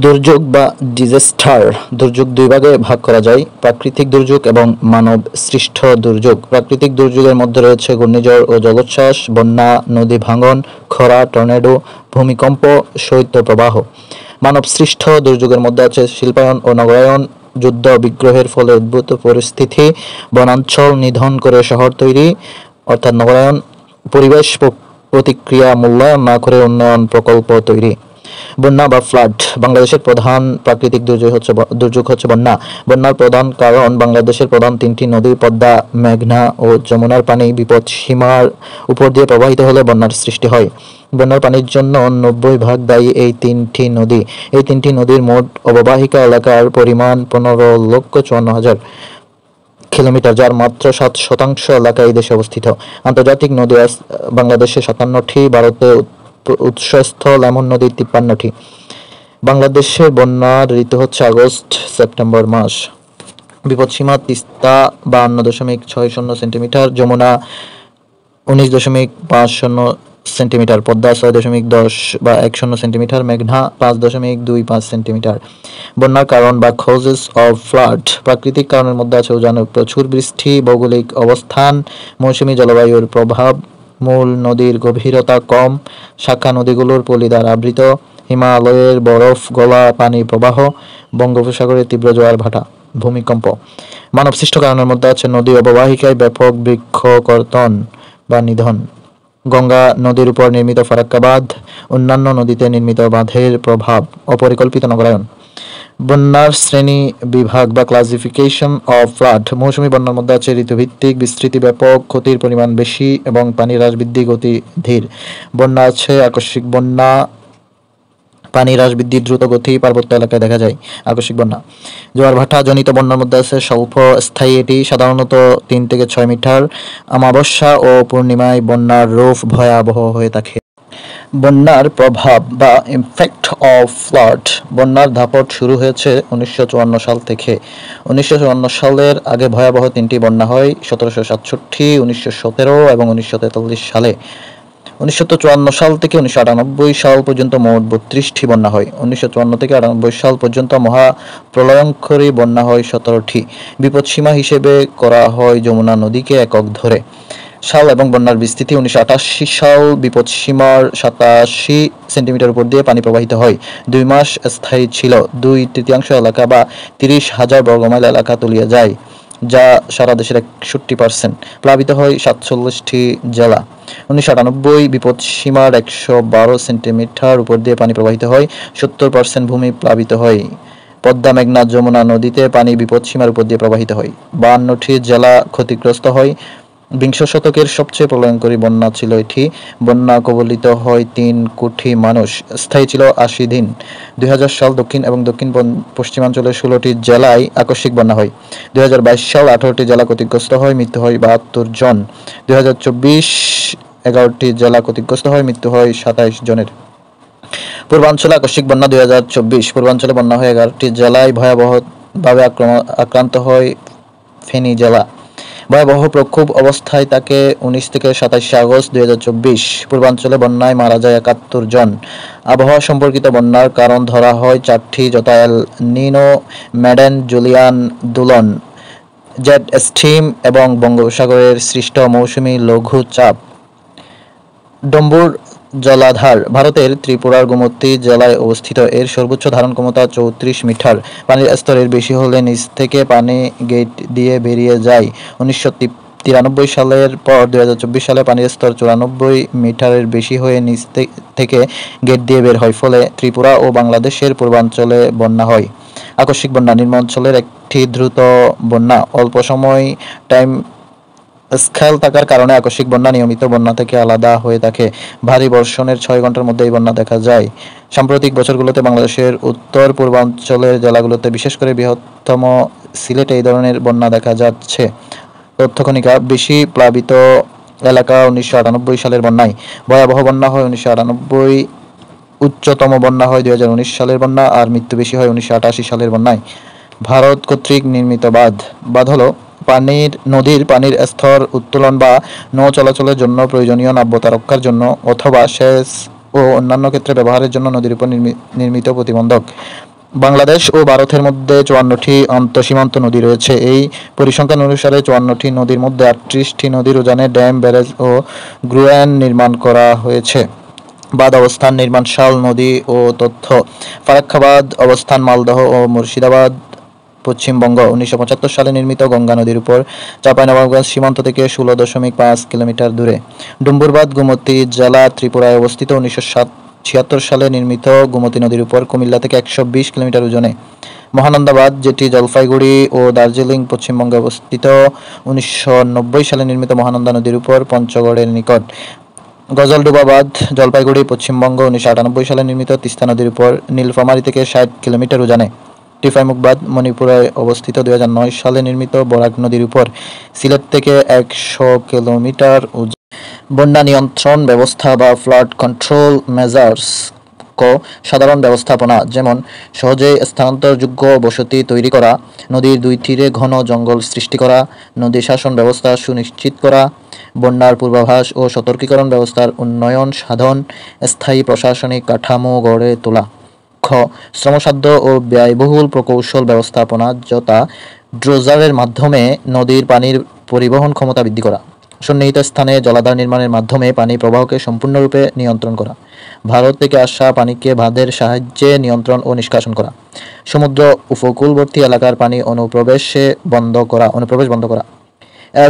দুর্যোগ বা ডিজাস্টার। দুর্যোগ দুই ভাগে ভাগ করা যায়: প্রাকৃতিক দুর্যোগ এবং মানব সৃষ্ট দুর্যোগ। প্রাকৃতিক দুর্যোগের মধ্যে রয়েছে ঘূর্ণিঝড় ও জলোচ্ছ্বাস, বন্যা, নদী ভাঙন, খরা, টর্নেডো, ভূমিকম্প, শৈত্যপ্রবাহ। মানব সৃষ্ট দুর্যোগের মধ্যে আছে শিল্পায়ন ও নগরায়ন, যুদ্ধ বিগ্রহের ফলে উদ্ভূত পরিস্থিতি, বনাঞ্চল নিধন করে শহর তৈরি অর্থাৎ নগরায়ন, পরিবেশ প্রতিক্রিয়া মূল্যায়ন না করে উন্নয়ন প্রকল্প তৈরি। বন্যা বা ফ্লাড। বাংলাদেশের প্রধান প্রাকৃতিক দুর্যোগ হচ্ছে বন্যা। বন্যার প্রধান কারণ বাংলাদেশের প্রধান তিনটি নদী পদ্মা, মেঘনা ও যমুনার পানি বিপদ সীমার উপর দিয়ে প্রবাহিত হলে বন্যার সৃষ্টি হয়। বন্যার পানির জন্য 90% দায়ী এই তিনটি নদী। এই তিনটি নদীর মোট অববাহিকা এলাকার পরিমাণ 15,54,000 কিলোমিটার, যার মাত্র 7% এলাকা এই দেশে অবস্থিত। আন্তর্জাতিক নদী বাংলাদেশে 57টি, ভারতে উৎসস্থল এমন নদী 53টি। বাংলাদেশের বন্যার ঋতু হচ্ছে আগস্ট সেপ্টেম্বর মাস। বিপদসীমা: Teesta 52.60 centimetre, Jamuna 19.50 centimetre, Padma 6.10 centimetre, মেঘনা 5.25 সেন্টিমিটার। বন্যার কারণ বা কজেস অফ ফ্লাড। প্রাকৃতিক কারণের মধ্যে আছে প্রচুর বৃষ্টি, ভৌগোলিক অবস্থান, মৌসুমী জলবায়ুর প্রভাব, মূল নদীর গভীরতা কম, শাখা নদীগুলোর পলি দ্বারা আবৃত, হিমালয়ের বরফ গলা পানি প্রবাহ, বঙ্গোপসাগরের তীব্র জোয়ার ভাটা, ভূমিকম্প। মানবসৃষ্ট কারণের মধ্যে আছে নদী অববাহিকায় ব্যাপক বৃক্ষকর্তন বা নিধন, গঙ্গা নদীর উপর নির্মিত ফারাক্কা বাঁধ, অন্যান্য নদীতে নির্মিত বাঁধের প্রভাব, অপরিকল্পিত নগরায়ন। বন্যার শ্রেণী বিভাগ বা ক্লাসিফিকেশন অফ ফ্লাড। মৌসুমী বন্যার মধ্যে আছে ঋতুভিত্তিক, বিস্তৃতি ব্যাপক, ক্ষতির পরিমাণ বেশি এবং পানি হ্রাস বৃদ্ধি গতি ধীর। বন্যা আছে আকস্মিক বন্যা, পানি হ্রাস বৃদ্ধি দ্রুত গতি, পার্বত্য এলাকায় দেখা যায় আকস্মিক বন্যা। জোয়ার ভাটা জনিত বন্যার মধ্যে আছে স্বল্প স্থায়ী, এটি সাধারণত 3 থেকে 6 মিটার। অমাবস্যা ও পূর্ণিমায় বন্যার রূপ ভয়াবহ হয়ে থাকে। বন্যার প্রভাব বা ইমপ্যাক্ট অফ ফ্লাড। বন্যার দাপট শুরু হয়েছে 1954 সাল থেকে। 1954 সালের আগে ভয়াবহ 3টি বন্যা হয়: 1767, 1917 এবং 1943 সালে। 1954 সাল থেকে 1998 সাল পর্যন্ত মোট 32টি বন্যা হয়। 1954 থেকে 98 সাল পর্যন্ত মহাপ্রলয়ঙ্করী বন্যা হয় 17টি। বিপদসীমা হিসেবে করা হয় যমুনা নদীকে একক ধরে। সাল এবং বন্যার বিস্তৃতি: 1988 সাল বিপদসীমার 87 সেন্টিমিটার উপর দিয়ে পানি প্রবাহিত হয়। 2 মাস স্থায়ী ছিল। 2/3 এলাকা বা 30,000 বর্গমাইল এলাকা তলিয়ে যায়, যা সারা দেশের 61%। প্লাবিত হয় 47টি জেলা। 1998 বিপদসীমার 112 সেন্টিমিটার উপর দিয়ে পানি প্রবাহিত হয়। 70% ভূমি প্লাবিত হয়। পদ্মা, মেঘনা, যমুনা নদীতে পানি বিপদসীমার উপর দিয়ে প্রবাহিত হয়। 52টি জেলা ক্ষতিগ্রস্ত হয়। বিংশ শতকের সবচেয়ে প্রলয়ঙ্করী বন্যা ছিল এটি। বন্যা কবলিত হয় 3 কোটি মানুষ। স্থায়ী ছিল 80 দিন। 2000 সাল দক্ষিণ এবং দক্ষিণ পশ্চিমাঞ্চলের 16টি জেলায় আকস্মিক বন্যা হয়। 2022 সাল 18টি জেলা ক্ষতিগ্রস্ত হয়, মৃত্যু হয় 72 জন। 2024 11টি জেলা ক্ষতিগ্রস্ত হয়, মৃত্যু হয় 27 জনের। পূর্বাঞ্চলে আকস্মিক বন্যা 2024। পূর্বাঞ্চলে বন্যা হয় 11টি জেলায়। ভয়াবহভাবে আক্রান্ত হয় ফেনী জেলা। ভয়াবহ প্রকোপ অবস্থায় থাকে 19 থেকে 27 আগস্ট 2024। পূর্বাঞ্চলে বন্যায় মারা যায় 71 জন। আবহাওয়া সম্পর্কিত বন্যার কারণ ধরা হয় 4টি, যথা এল নিনো, ম্যাডেন, জুলিয়ান, দোলন, জেট স্ট্রিম এবং বঙ্গোপসাগরের সৃষ্ট মৌসুমী লঘুচাপ। ডম্বুর জলাধার ভারতের ত্রিপুরার গোমতী জেলায় অবস্থিত। এর সর্বোচ্চ ধারণ ক্ষমতা 34 মিটার। পানির স্তরের বেশি হলে নিচ থেকে পানি গেট দিয়ে বেরিয়ে যায়। 1993 সালের পর 2024 সালে পানির স্তর 94 মিটারের বেশি হয়ে নিচ থেকে গেট দিয়ে বের হয়, ফলে ত্রিপুরা ও বাংলাদেশের পূর্বাঞ্চলে বন্যা হয়। আকস্মিক বন্যা নিম্ন অঞ্চলের একটি দ্রুত বন্যা। অল্প সময় টাইম স্কেল থাকার কারণে আকস্মিক বন্যা নিয়মিত বন্যা থেকে আলাদা হয়ে থাকে। ভারী বর্ষণের 6 ঘন্টার মধ্যে এই বন্যা দেখা যায়। সাম্প্রতিক বছরগুলোতে বাংলাদেশের উত্তর পূর্বাঞ্চলের জেলাগুলোতে, বিশেষ করে বৃহত্তম সিলেটে এই ধরনের বন্যা দেখা যাচ্ছে। তথ্যকণিকা: বেশি প্লাবিত এলাকা 1998 সালের বন্যায়। ভয়াবহ বন্যা হয় 1998। উচ্চতম বন্যা হয় 2019 সালের বন্যা, আর মৃত্যু বেশি হয় 1988 সালের বন্যায়। ভারত কর্তৃক নির্মিত বাঁধ। বাঁধ হলো নদীর পানির স্তর উত্তোলন বা নৌ চলাচলের জন্য প্রয়োজনীয় নাব্যতা রক্ষার জন্য অথবা সেচ ও অন্যান্য ক্ষেত্রে ব্যবহারের জন্য নদীর উপর নির্মিত প্রতিবন্ধক। বাংলাদেশ ও ভারতের মধ্যে 54টি আন্তঃসীমান্ত নদী রয়েছে। এই পরিসংখ্যান অনুসারে 54টি নদীর মধ্যে 38টি নদীর উজানে ড্যাম, ব্যারেজ ও গ্রুয়ান নির্মাণ করা হয়েছে। বাঁধ অবস্থান, নির্মাণ সাল, নদী ও তথ্য। ফারাক্কাবাদ অবস্থান মালদহ ও মুর্শিদাবাদ, পশ্চিমবঙ্গ। 1975 সালে নির্মিত, গঙ্গা নদীর উপর, চাঁপাইনবাবগঞ্জ সীমান্ত থেকে 16.5 কিলোমিটার দূরে। ডুম্বুরবাদ গোমতী জেলা, ত্রিপুরায় অবস্থিত। 1976 সালে নির্মিত, গোমতী নদীর উপর, কুমিল্লা থেকে 120 কিলোমিটার ওজনে। মহানন্দাবাদ, যেটি জলপাইগুড়ি ও দার্জিলিং, পশ্চিমবঙ্গে অবস্থিত। 1990 সালে নির্মিত, মহানন্দা নদীর উপর, পঞ্চগড়ের নিকট। গজলডোবা বাঁধ, জলপাইগুড়ি, পশ্চিমবঙ্গ। 1998 সালে নির্মিত, তিস্তা নদীর উপর, নীলফামারী থেকে 60 কিলোমিটার উজানে। টিফাইমুখ বাঁধ, মণিপুরে অবস্থিত। 2009 সালে নির্মিত, বরাক নদীর উপর, সিলেট থেকে 100 কিলোমিটার উজানে। বন্যা নিয়ন্ত্রণ ব্যবস্থা বা ফ্লাড কন্ট্রোল মেজার্স। ক. সাধারণ ব্যবস্থাপনা, যেমন সহজেই স্থানান্তরযোগ্য বসতি তৈরি করা, নদীর দুই তীরে ঘন জঙ্গল সৃষ্টি করা, নদী শাসন ব্যবস্থা সুনিশ্চিত করা, বন্যার পূর্বাভাস ও সতর্কীকরণ ব্যবস্থার উন্নয়ন সাধন, স্থায়ী প্রশাসনিক কাঠামো গড়ে তোলা। খ. শ্রমসাধ্য ও ব্যয়বহুল প্রকৌশল ব্যবস্থাপনা, যথা ড্রোজারের মাধ্যমে নদীর পানির পরিবহন ক্ষমতা বৃদ্ধি করা, সন্নিহিত স্থানে জলাধার নির্মাণের মাধ্যমে পানি প্রবাহকে সম্পূর্ণরূপে নিয়ন্ত্রণ করা, ভারত থেকে আসা পানিকে বাঁধের সাহায্যে নিয়ন্ত্রণ ও নিষ্কাশন করা, সমুদ্র উপকূলবর্তী এলাকার পানি অনুপ্রবেশ বন্ধ করা।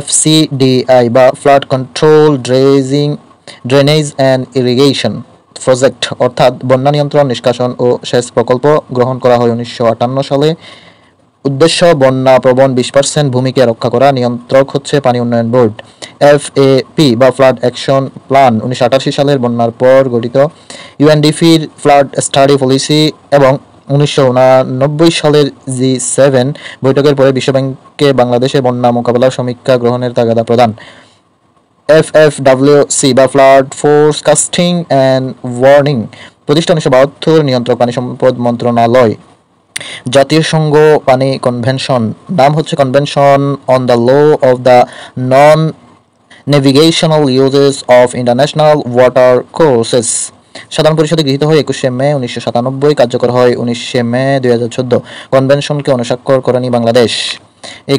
FCDI বা flood control drainage and irrigation project, অর্থাৎ বন্যা নিয়ন্ত্রণ, নিষ্কাশন ও সেচ প্রকল্প গ্রহণ করা হয় 1958 সালে। উদ্দেশ্য, বন্যা প্রবণ 20% ভূমিকে রক্ষা করা। নিয়ন্ত্রক হচ্ছে পানি উন্নয়ন বোর্ড। FAP বা ফ্লাড অ্যাকশন প্ল্যান 1988 সালের বন্যার পর গঠিত। UNDP-র ফ্লাড স্টাডি পলিসি এবং 1989 সালের G7 বৈঠকের পরে বিশ্বব্যাংককে বাংলাদেশে বন্যা মোকাবেলার সমীক্ষা গ্রহণের তাগাদা প্রদান। FFWC বা ফ্লাড ফোরকাস্টিং অ্যান্ড ওয়ার্নিং প্রতিষ্ঠা 1972। নিয়ন্ত্রক পানি সম্পদ মন্ত্রণালয়। জাতীয় সংঘ পানি কনভেনশন, নাম হচ্ছে convention on the law of the non navigational uses of international water courses. সাধারণ পরিষদে গৃহীত হয় 21শে মে 1997, কার্যকর হয় 19শে মে 2014। কনভেনশনকে অনুস্বাক্ষর করেনি বাংলাদেশ। এই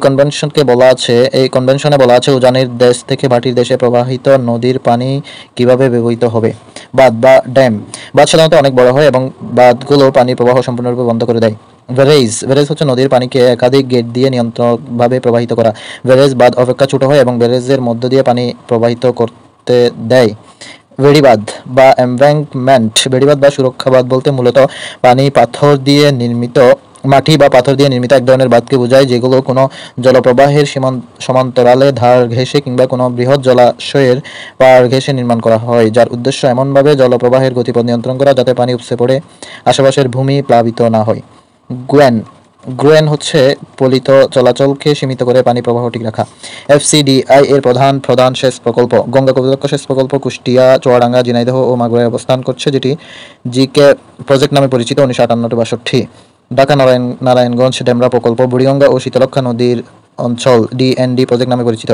কনভেনশনে বলা আছে উজানের দেশ থেকে ভাটির দেশে প্রবাহিত নদীর পানি কিভাবে ব্যবহৃত হবে। বাঁধ বা ড্যাম। বাঁধ সাধারণত অনেক বড় হয় এবং বাঁধগুলো পানির প্রবাহ সম্পূর্ণরূপে বন্ধ করে দেয়। ব্যারেজ হচ্ছে নদীর পানিকে একাধিক গেট দিয়ে নিয়ন্ত্রণভাবে প্রবাহিত করা। ব্যারেজ বাঁধ অপেক্ষা ছোট হয় এবং ব্যারেজের মধ্য দিয়ে পানি প্রবাহিত করতে দেয়। বেড়িবাঁধ বা এমব্যাঙ্কমেন্ট। বেড়িবাঁধ বা সুরক্ষা বাঁধ বলতে মূলত মাটি বা পাথর দিয়ে নির্মিত এক ধরনের বাঁধকে বোঝায়, যেগুলো কোনো জলপ্রবাহের সমান্তরালে ধার ঘেঁষে কিংবা কোনো বৃহৎ জলাশয়ের পাড় ঘেঁষে নির্মাণ করা হয়, যার উদ্দেশ্য এমনভাবে জলপ্রবাহের গতিপথ নিয়ন্ত্রণ করা যাতে পানি উপচে পড়ে আশেপাশের ভূমি প্লাবিত না হয়। গ্রুয়েন হচ্ছে পলিত চলাচলকে সীমিত করে পানি প্রবাহ ঠিক রাখা। FCDI এর প্রধান সেচ প্রকল্প গঙ্গা কর্তৃপক্ষ সেচ প্রকল্প কুষ্টিয়া, চুয়াডাঙ্গা, ঝিনাইদহ ও মাগুরায় অবস্থান করছে, যেটি GK প্রজেক্ট নামে পরিচিত। 1958-62। ঢাকা নারায়ণগঞ্জ ডেমরা প্রকল্প বুড়িগঙ্গা ও শীতলক্ষ্যা নদীর অঞ্চল DND প্রজেক্ট নামে পরিচিত।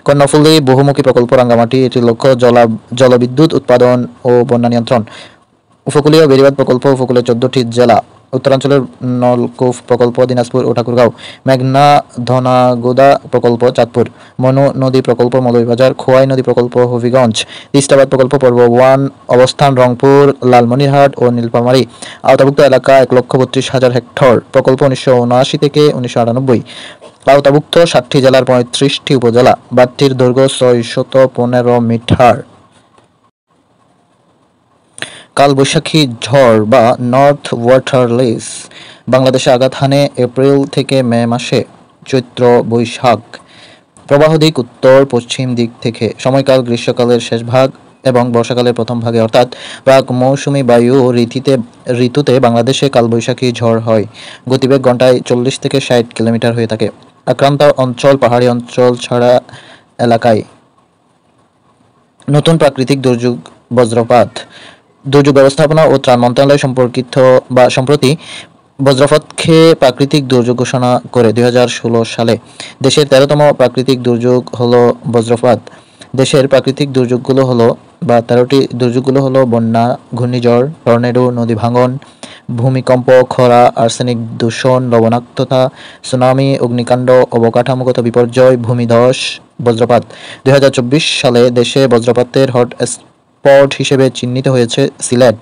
কর্ণফুলী বহুমুখী প্রকল্প রাঙ্গামাটি, এটির লক্ষ্য জলবিদ্যুৎ উৎপাদন ও বন্যা নিয়ন্ত্রণ। উপকূলীয় বেড়িবাঁধ প্রকল্প উপকূলের 14টি জেলা। উত্তরাঞ্চলের নলকূপ প্রকল্প দিনাজপুর ও ঠাকুরগাঁও। মেঘনা ধনাগোদা প্রকল্প চাঁদপুর। মনু নদী প্রকল্প মৌলভীবাজার। খোয়াই নদী প্রকল্প হবিগঞ্জ। তিস্তাবাদ প্রকল্প পর্ব 1 অবস্থান রংপুর, লালমনিরহাট ও নীলফামারী। আওতাভুক্ত এলাকা 1,32,000 হেক্টর। প্রকল্প 1979 থেকে 1998। আওতাভুক্ত 60টি জেলার 35টি উপজেলা। বাঁধটির দৈর্ঘ্য 615 মিটার। কালবৈশাখী ঝড় বা নর্থ ওয়েস্টার্লিস বাংলাদেশে আঘাত হানে এপ্রিল থেকে মে মাসে। চৈত্র বৈশাখ। প্রবাহ দিক উত্তর পশ্চিম দিক থেকে। সময়কাল গ্রীষ্মকালের শেষ ভাগ এবং বর্ষাকালের প্রথম ভাগে, অর্থাৎ প্রাক মৌসুমী বায়ু ঋতুতে বাংলাদেশে কালবৈশাখী ঝড় হয়। গতিবেগ ঘন্টায় 40 থেকে 60 কিলোমিটার হয়ে থাকে। আক্রান্ত অঞ্চল পাহাড়ি অঞ্চল ছাড়া এলাকায়। নতুন প্রাকৃতিক দুর্যোগ বজ্রপাত। দুর্যোগ ব্যবস্থাপনা ও ত্রাণ মন্ত্রণালয় সম্প্রতি বজ্রপাতকে প্রাকৃতিক দুর্যোগ ঘোষণা করে 2016 সালে। দেশের 13তম প্রাকৃতিক দুর্যোগ হলো বজ্রপাত। দেশের প্রাকৃতিক দুর্যোগগুলো হলো 13টি দুর্যোগগুলো হলো বন্যা, ঘূর্ণিঝড়, টর্নেডো, নদী ভাঙন, ভূমিকম্প, খরা, আর্সেনিক দূষণ, লবণাক্ততা, সুনামি, অগ্নিকাণ্ড, অবকাঠামোগত বিপর্যয়, ভূমিধস, বজ্রপাত। 2024 সালে দেশে বজ্রপাতের হটস্পট হিসেবে চিহ্নিত হয়েছে সিলেট।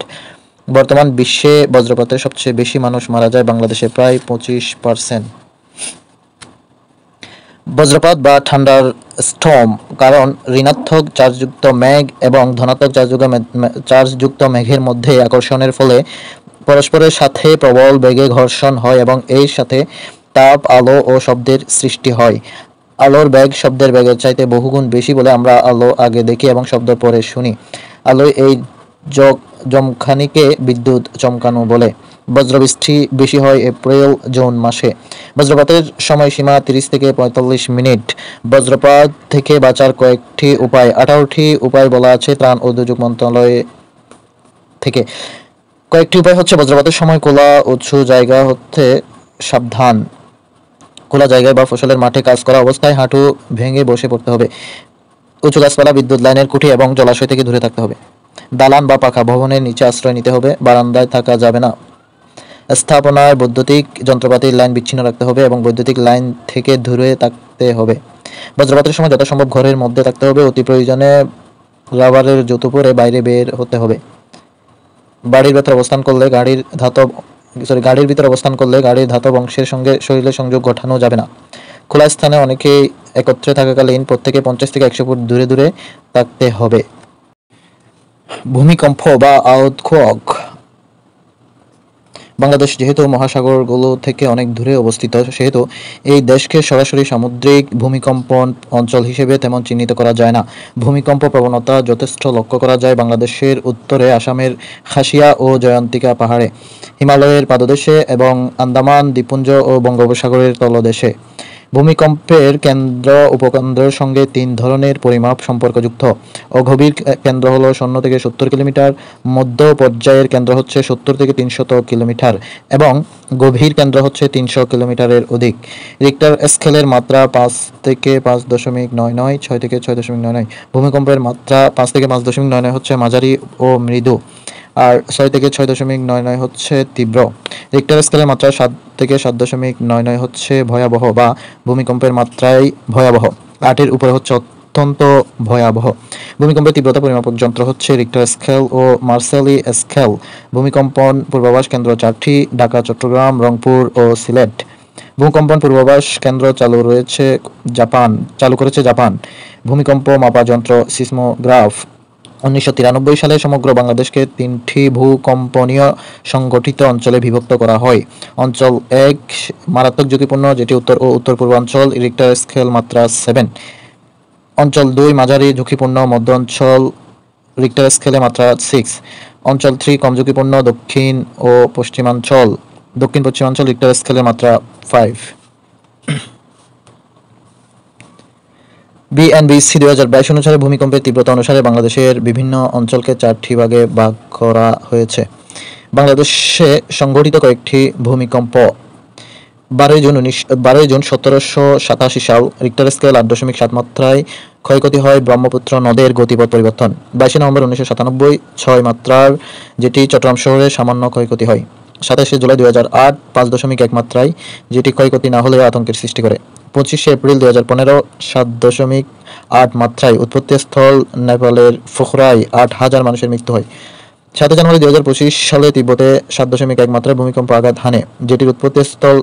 বর্তমান বিশ্বে বজ্রপাতে সবচেয়ে বেশি মানুষ মারা যায় বাংলাদেশে, প্রায় 25%। বজ্রপাত বা থান্ডার স্টর্ম কারণ ঋণাত্মক চার্জযুক্ত মেঘ এবং ধনাত্মক চার্জযুক্ত মেঘের মধ্যে আকর্ষণের ফলে পরস্পরের সাথে প্রবল বেগে ঘর্ষণ হয় এবং এর সাথে তাপ, আলো ও শব্দের সৃষ্টি হয়। আলোর বেগ শব্দের বেগের চাইতে বহুগুণ বেশি বলে আমরা আলো আগে দেখি এবং শব্দ পরে শুনি। আলোয় এই জমখানিকে বিদ্যুৎ চমকানো বলে। বজ্রবৃষ্টি বেশি হয় এপ্রিল-জুন মাসে। বজ্রপাতের সময়সীমা 30 থেকে 45 মিনিট। বজ্রপাত থেকে বাঁচার কয়েকটি উপায়। 18টি উপায় বলা আছে ত্রাণ ও দুর্যোগ মন্ত্রণালয় থেকে। কয়েকটি উপায় হচ্ছে: বজ্রপাতের সময় খোলা উঁচু জায়গা হতে সাবধান। খোলা জায়গায় বা ফসলের মাঠে কাজ করা অবস্থায় হাঁটু ভেঙে বসে পড়তে হবে। উঁচু গাছপালা, বিদ্যুৎ লাইনের খুঁটি এবং জলাশয় থেকে দূরে থাকতে হবে। দালান বা পাকা ভবনের নিচে আশ্রয় নিতে হবে। বারান্দায় থাকা যাবে না। স্থাপনায় বৈদ্যুতিক যন্ত্রপাতির লাইন বিচ্ছিন্ন রাখতে হবে এবং বৈদ্যুতিক লাইন থেকে দূরে থাকতে হবে। বজ্রপাতের সময় যথাসম্ভব ঘরের মধ্যে থাকতে হবে। অতি প্রয়োজনে রাবারের জুতো পরে বাইরে বের হতে হবে। গাড়ির ভিতরে অবস্থান করলে গাড়ির ধাতব অংশের সঙ্গে শরীরের সংযোগ ঘটানো যাবে না। খোলা স্থানে অনেকেই একত্রে থাকাকালীন প্রত্যেকে 50 থেকে 100 ফুট দূরে দূরে থাকতে হবে। ভূমিকম্প বা আর্থকোয়েক। বাংলাদেশ যেহেতু মহাসাগরগুলো থেকে অনেক দূরে অবস্থিত, সেহেতু এই দেশকে সরাসরি সামুদ্রিক ভূমিকম্পন অঞ্চল হিসেবে তেমন চিহ্নিত করা যায় না। ভূমিকম্প প্রবণতা যথেষ্ট লক্ষ্য করা যায় বাংলাদেশের উত্তরে আসামের খাসিয়া ও জয়ন্তিকা পাহাড়ে, হিমালয়ের পাদদেশে এবং আন্দামান দ্বীপপুঞ্জ ও বঙ্গোপসাগরের তলদেশে। ভূমিকম্পের কেন্দ্র উপকেন্দ্রের সঙ্গে 3 ধরনের পরিমাপ সম্পর্কযুক্ত। অগভীর কেন্দ্র হলো 0 থেকে 70 কিলোমিটার, মধ্য পর্যায়ের কেন্দ্র হচ্ছে 70 থেকে 300 কিলোমিটার এবং গভীর কেন্দ্র হচ্ছে 300 কিলোমিটারের অধিক। রিক্টার স্কেলের মাত্রা 5 থেকে 5.99, 6 থেকে 6.99। ভূমিকম্পের মাত্রা 5 থেকে 5.99 হচ্ছে মাঝারি ও মৃদু, আর 6 থেকে 6.99 হচ্ছে তীব্র। রিক্টার স্কেলের মাত্রা 7 থেকে 7.99 হচ্ছে ভয়াবহ বা ভূমিকম্পের মাত্রায় ভয়াবহ। 8-এর উপরে হচ্ছে অত্যন্ত ভয়াবহ। ভূমিকম্পের তীব্রতা পরিমাপক যন্ত্র হচ্ছে রিক্টার স্কেল ও মার্সেলি স্কেল। ভূমিকম্পন পূর্বাভাস কেন্দ্র 4টি: ঢাকা, চট্টগ্রাম, রংপুর ও সিলেট। ভূকম্পন পূর্বাভাস কেন্দ্র চালু করেছে জাপান। ভূমিকম্প মাপা যন্ত্র সিসমোগ্রাফ। 1993 সালে সমগ্র বাংলাদেশকে 3টি ভূকম্পনীয় সংগঠিত অঞ্চলে বিভক্ত করা হয়। অঞ্চল 1 মারাত্মক ঝুঁকিপূর্ণ, যেটি উত্তর ও উত্তর পূর্বাঞ্চল, রিক্টার স্কেল মাত্রা 7। অঞ্চল 2 মাঝারি ঝুঁকিপূর্ণ, মধ্য অঞ্চল, রিক্টার স্কেলে মাত্রা 6। অঞ্চল 3 কম ঝুঁকিপূর্ণ, দক্ষিণ পশ্চিমাঞ্চল, রিক্টার স্কেলে মাত্রা 5। বিএনবিসি 2022 অনুসারে ভূমিকম্পের তীব্রতা অনুসারে বাংলাদেশের বিভিন্ন অঞ্চলকে 4টি ভাগে ভাগ করা হয়েছে। বাংলাদেশে সংঘটিত কয়েকটি ভূমিকম্প: 12 জুন 1787 সাল, রিক্টার স্কেল 8.7 মাত্রায় ক্ষয়ক্ষতি হয় ব্রহ্মপুত্র নদের গতিপথ পরিবর্তন। 22 নভেম্বর 1997, 6 মাত্রার, যেটি চট্টগ্রাম শহরে সামান্য ক্ষয়ক্ষতি হয়। 27 জুলাই 2008, 5.1 মাত্রায়, যেটি ক্ষয়ক্ষতি না হলেও আতঙ্কের সৃষ্টি করে। 25 এপ্রিল 2015, 7.8 মাত্রায়, উৎপত্তিস্থল নেপালের পোখরায় 8,000 মানুষের মৃত্যু হয়। 7 জানুয়ারি 2025 সালে তিব্বতে 7.1 মাত্রায় ভূমিকম্প আঘাত হানে, যেটির উৎপত্তিস্থল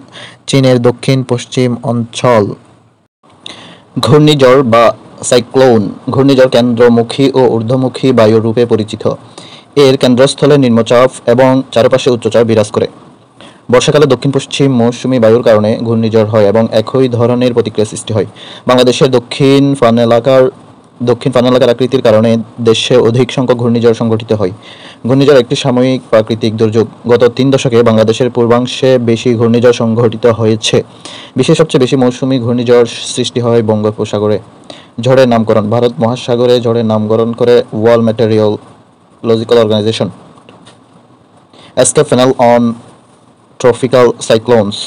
চীনের দক্ষিণ পশ্চিম অঞ্চল। ঘূর্ণিঝড় বা সাইক্লোন। ঘূর্ণিঝড় কেন্দ্রমুখী ও ঊর্ধ্বমুখী বায়ুর রূপে পরিচিত। এর কেন্দ্রস্থলে নিম্নচাপ এবং চারপাশে উচ্চচাপ বিরাজ করে। বর্ষাকালে দক্ষিণ পশ্চিম মৌসুমী বায়ুর কারণে ঘূর্ণিঝড় হয় এবং একই ধরনের প্রতিক্রিয়া সৃষ্টি হয়। বাংলাদেশের দক্ষিণ ফান এলাকার আকৃতির কারণে দেশে অধিক সংখ্যক ঘূর্ণিঝড় সংঘটিত হয়। ঘূর্ণিঝড় একটি সাময়িক প্রাকৃতিক দুর্যোগ। গত 3 দশকে বাংলাদেশের পূর্বাংশে বেশি ঘূর্ণিঝড় সংঘটিত হয়েছে। বিশ্বের সবচেয়ে বেশি মৌসুমী ঘূর্ণিঝড় সৃষ্টি হয় বঙ্গোপসাগরে। ঝড়ের নামকরণ: ভারত মহাসাগরে ঝড়ের নামকরণ করে World Meteorological Organization. ESCAP Panel on Tropical Cyclones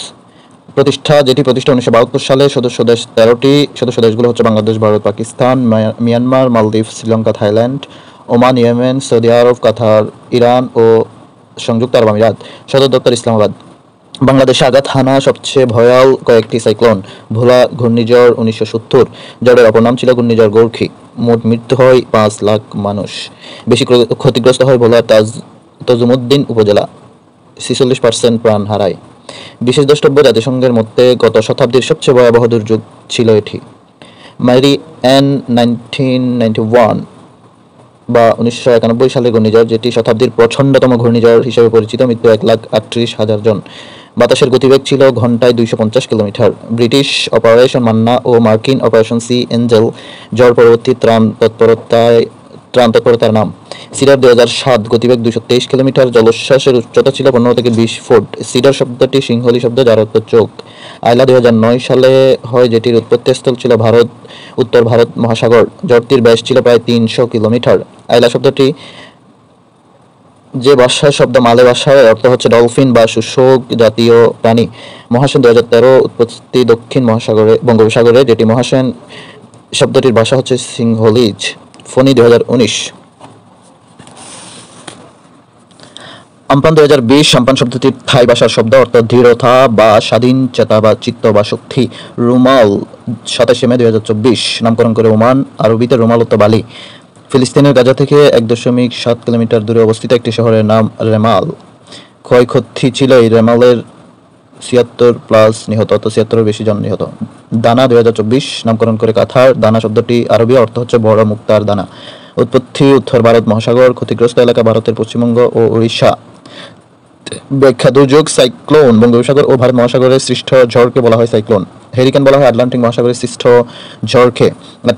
যেটি প্রতিষ্ঠা 1972 সালে। সদস্য দেশ 13টি। সদস্য দেশগুলো হচ্ছে বাংলাদেশ, ভারত, পাকিস্তান, মিয়ানমার, মালদ্বীপ, Sri Lanka, Thailand, Oman, Yemen, Saudi Arab, Qatar, Iran ও সংযুক্ত আরব আমিরাত। সদর দপ্তর ইসলামাবাদ। বাংলাদেশে আঘাত হানা সবচেয়ে ভয়াল কয়েকটি সাইক্লোন। ভোলা ঘূর্ণিঝড় 1970, ঝড়ের অপর নাম ছিল ঘূর্ণিঝড় গোর্খী। মোট মৃত্যু হয় 5 লাখ মানুষ। বেশি ক্ষতিগ্রস্ত হয় ভোলা তজুমুদ্দিন উপজেলা, 46% প্রাণ হারায়। বিশেষ দ্রষ্টব্য, জাতিসংঘের মতে গত শতাব্দীর সবচেয়ে ভয়াবহ দুর্যোগ ছিল এটি। ম্যারি অ্যান 1991 বা 1991 সালের ঘূর্ণিঝড়, যেটি শতাব্দীর প্রচণ্ডতম ঘূর্ণিঝড় হিসেবে পরিচিত। মৃত্যু 1,38,000 জন। বাতাসের গতিবেগ ছিল ঘন্টায় 250 কিলোমিটার। ব্রিটিশ অপারেশন মান্না ও মার্কিন অপারেশন সি এঞ্জেল ঝড় পরবর্তী ত্রাণ তৎপরতার নাম। সিডার 2007, গতিবেগ 223 কিলোমিটার। জলোচ্ছ্বাসের উচ্চতা ছিল 15 থেকে 20 ফুট। সিডার শব্দটি সিংহলি শব্দ, যার অর্থ চোখ। আইলা 2009 সালে হয়, যেটির উৎপত্তিস্থল ছিল উত্তর ভারত মহাসাগর। ঝড়টির ব্যাস ছিল প্রায় 300 কিলোমিটার। আইলা শব্দটি যে ভাষার শব্দ মালে ভাষায়, অর্থ হচ্ছে ডলফিন বা শুষ্ক জাতীয় প্রাণী। মহাসেন 2013, উৎপত্তি দক্ষিণ বঙ্গোপসাগরে, যেটি মহাসেন শব্দটির ভাষা হচ্ছে সিংহলিজ। ফণী 2019। আমপান 2020, আমপান শব্দটির থাই ভাষার শব্দ, অর্থ দৃঢ়তা বা স্বাধীন চেতা বা চিত্ত বা শক্তি। রুমাল 27 মে 2024, নামকরণ করে ওমান, আরবিতে রুমাল অর্থ বালি। ফিলিস্তিনের গাজা থেকে 1.7 কিলোমিটার দূরে অবস্থিত একটি শহরের নাম রেমাল। ক্ষয়ক্ষতি ছিল এই রেমালের 76+ নিহত, অর্থ 76-এর বেশি জন নিহত। দানা 2024, নামকরণ করে কাথার। দানা শব্দটি আরবি, অর্থ হচ্ছে বড় মুক্তার দানা। উৎপত্তি উত্তর ভারত মহাসাগর। ক্ষতিগ্রস্ত এলাকা ভারতের পশ্চিমবঙ্গ ও উড়িষ্যা। ব্যাখ্যা, দুর্যোগ সাইক্লোন বঙ্গোপসাগর ও ভারত মহাসাগরের সৃষ্ট ঝড়কে বলা হয় সাইক্লোন। হেরিকেন বলা হয় আটলান্টিক মহাসাগরের সৃষ্ট ঝড়কে।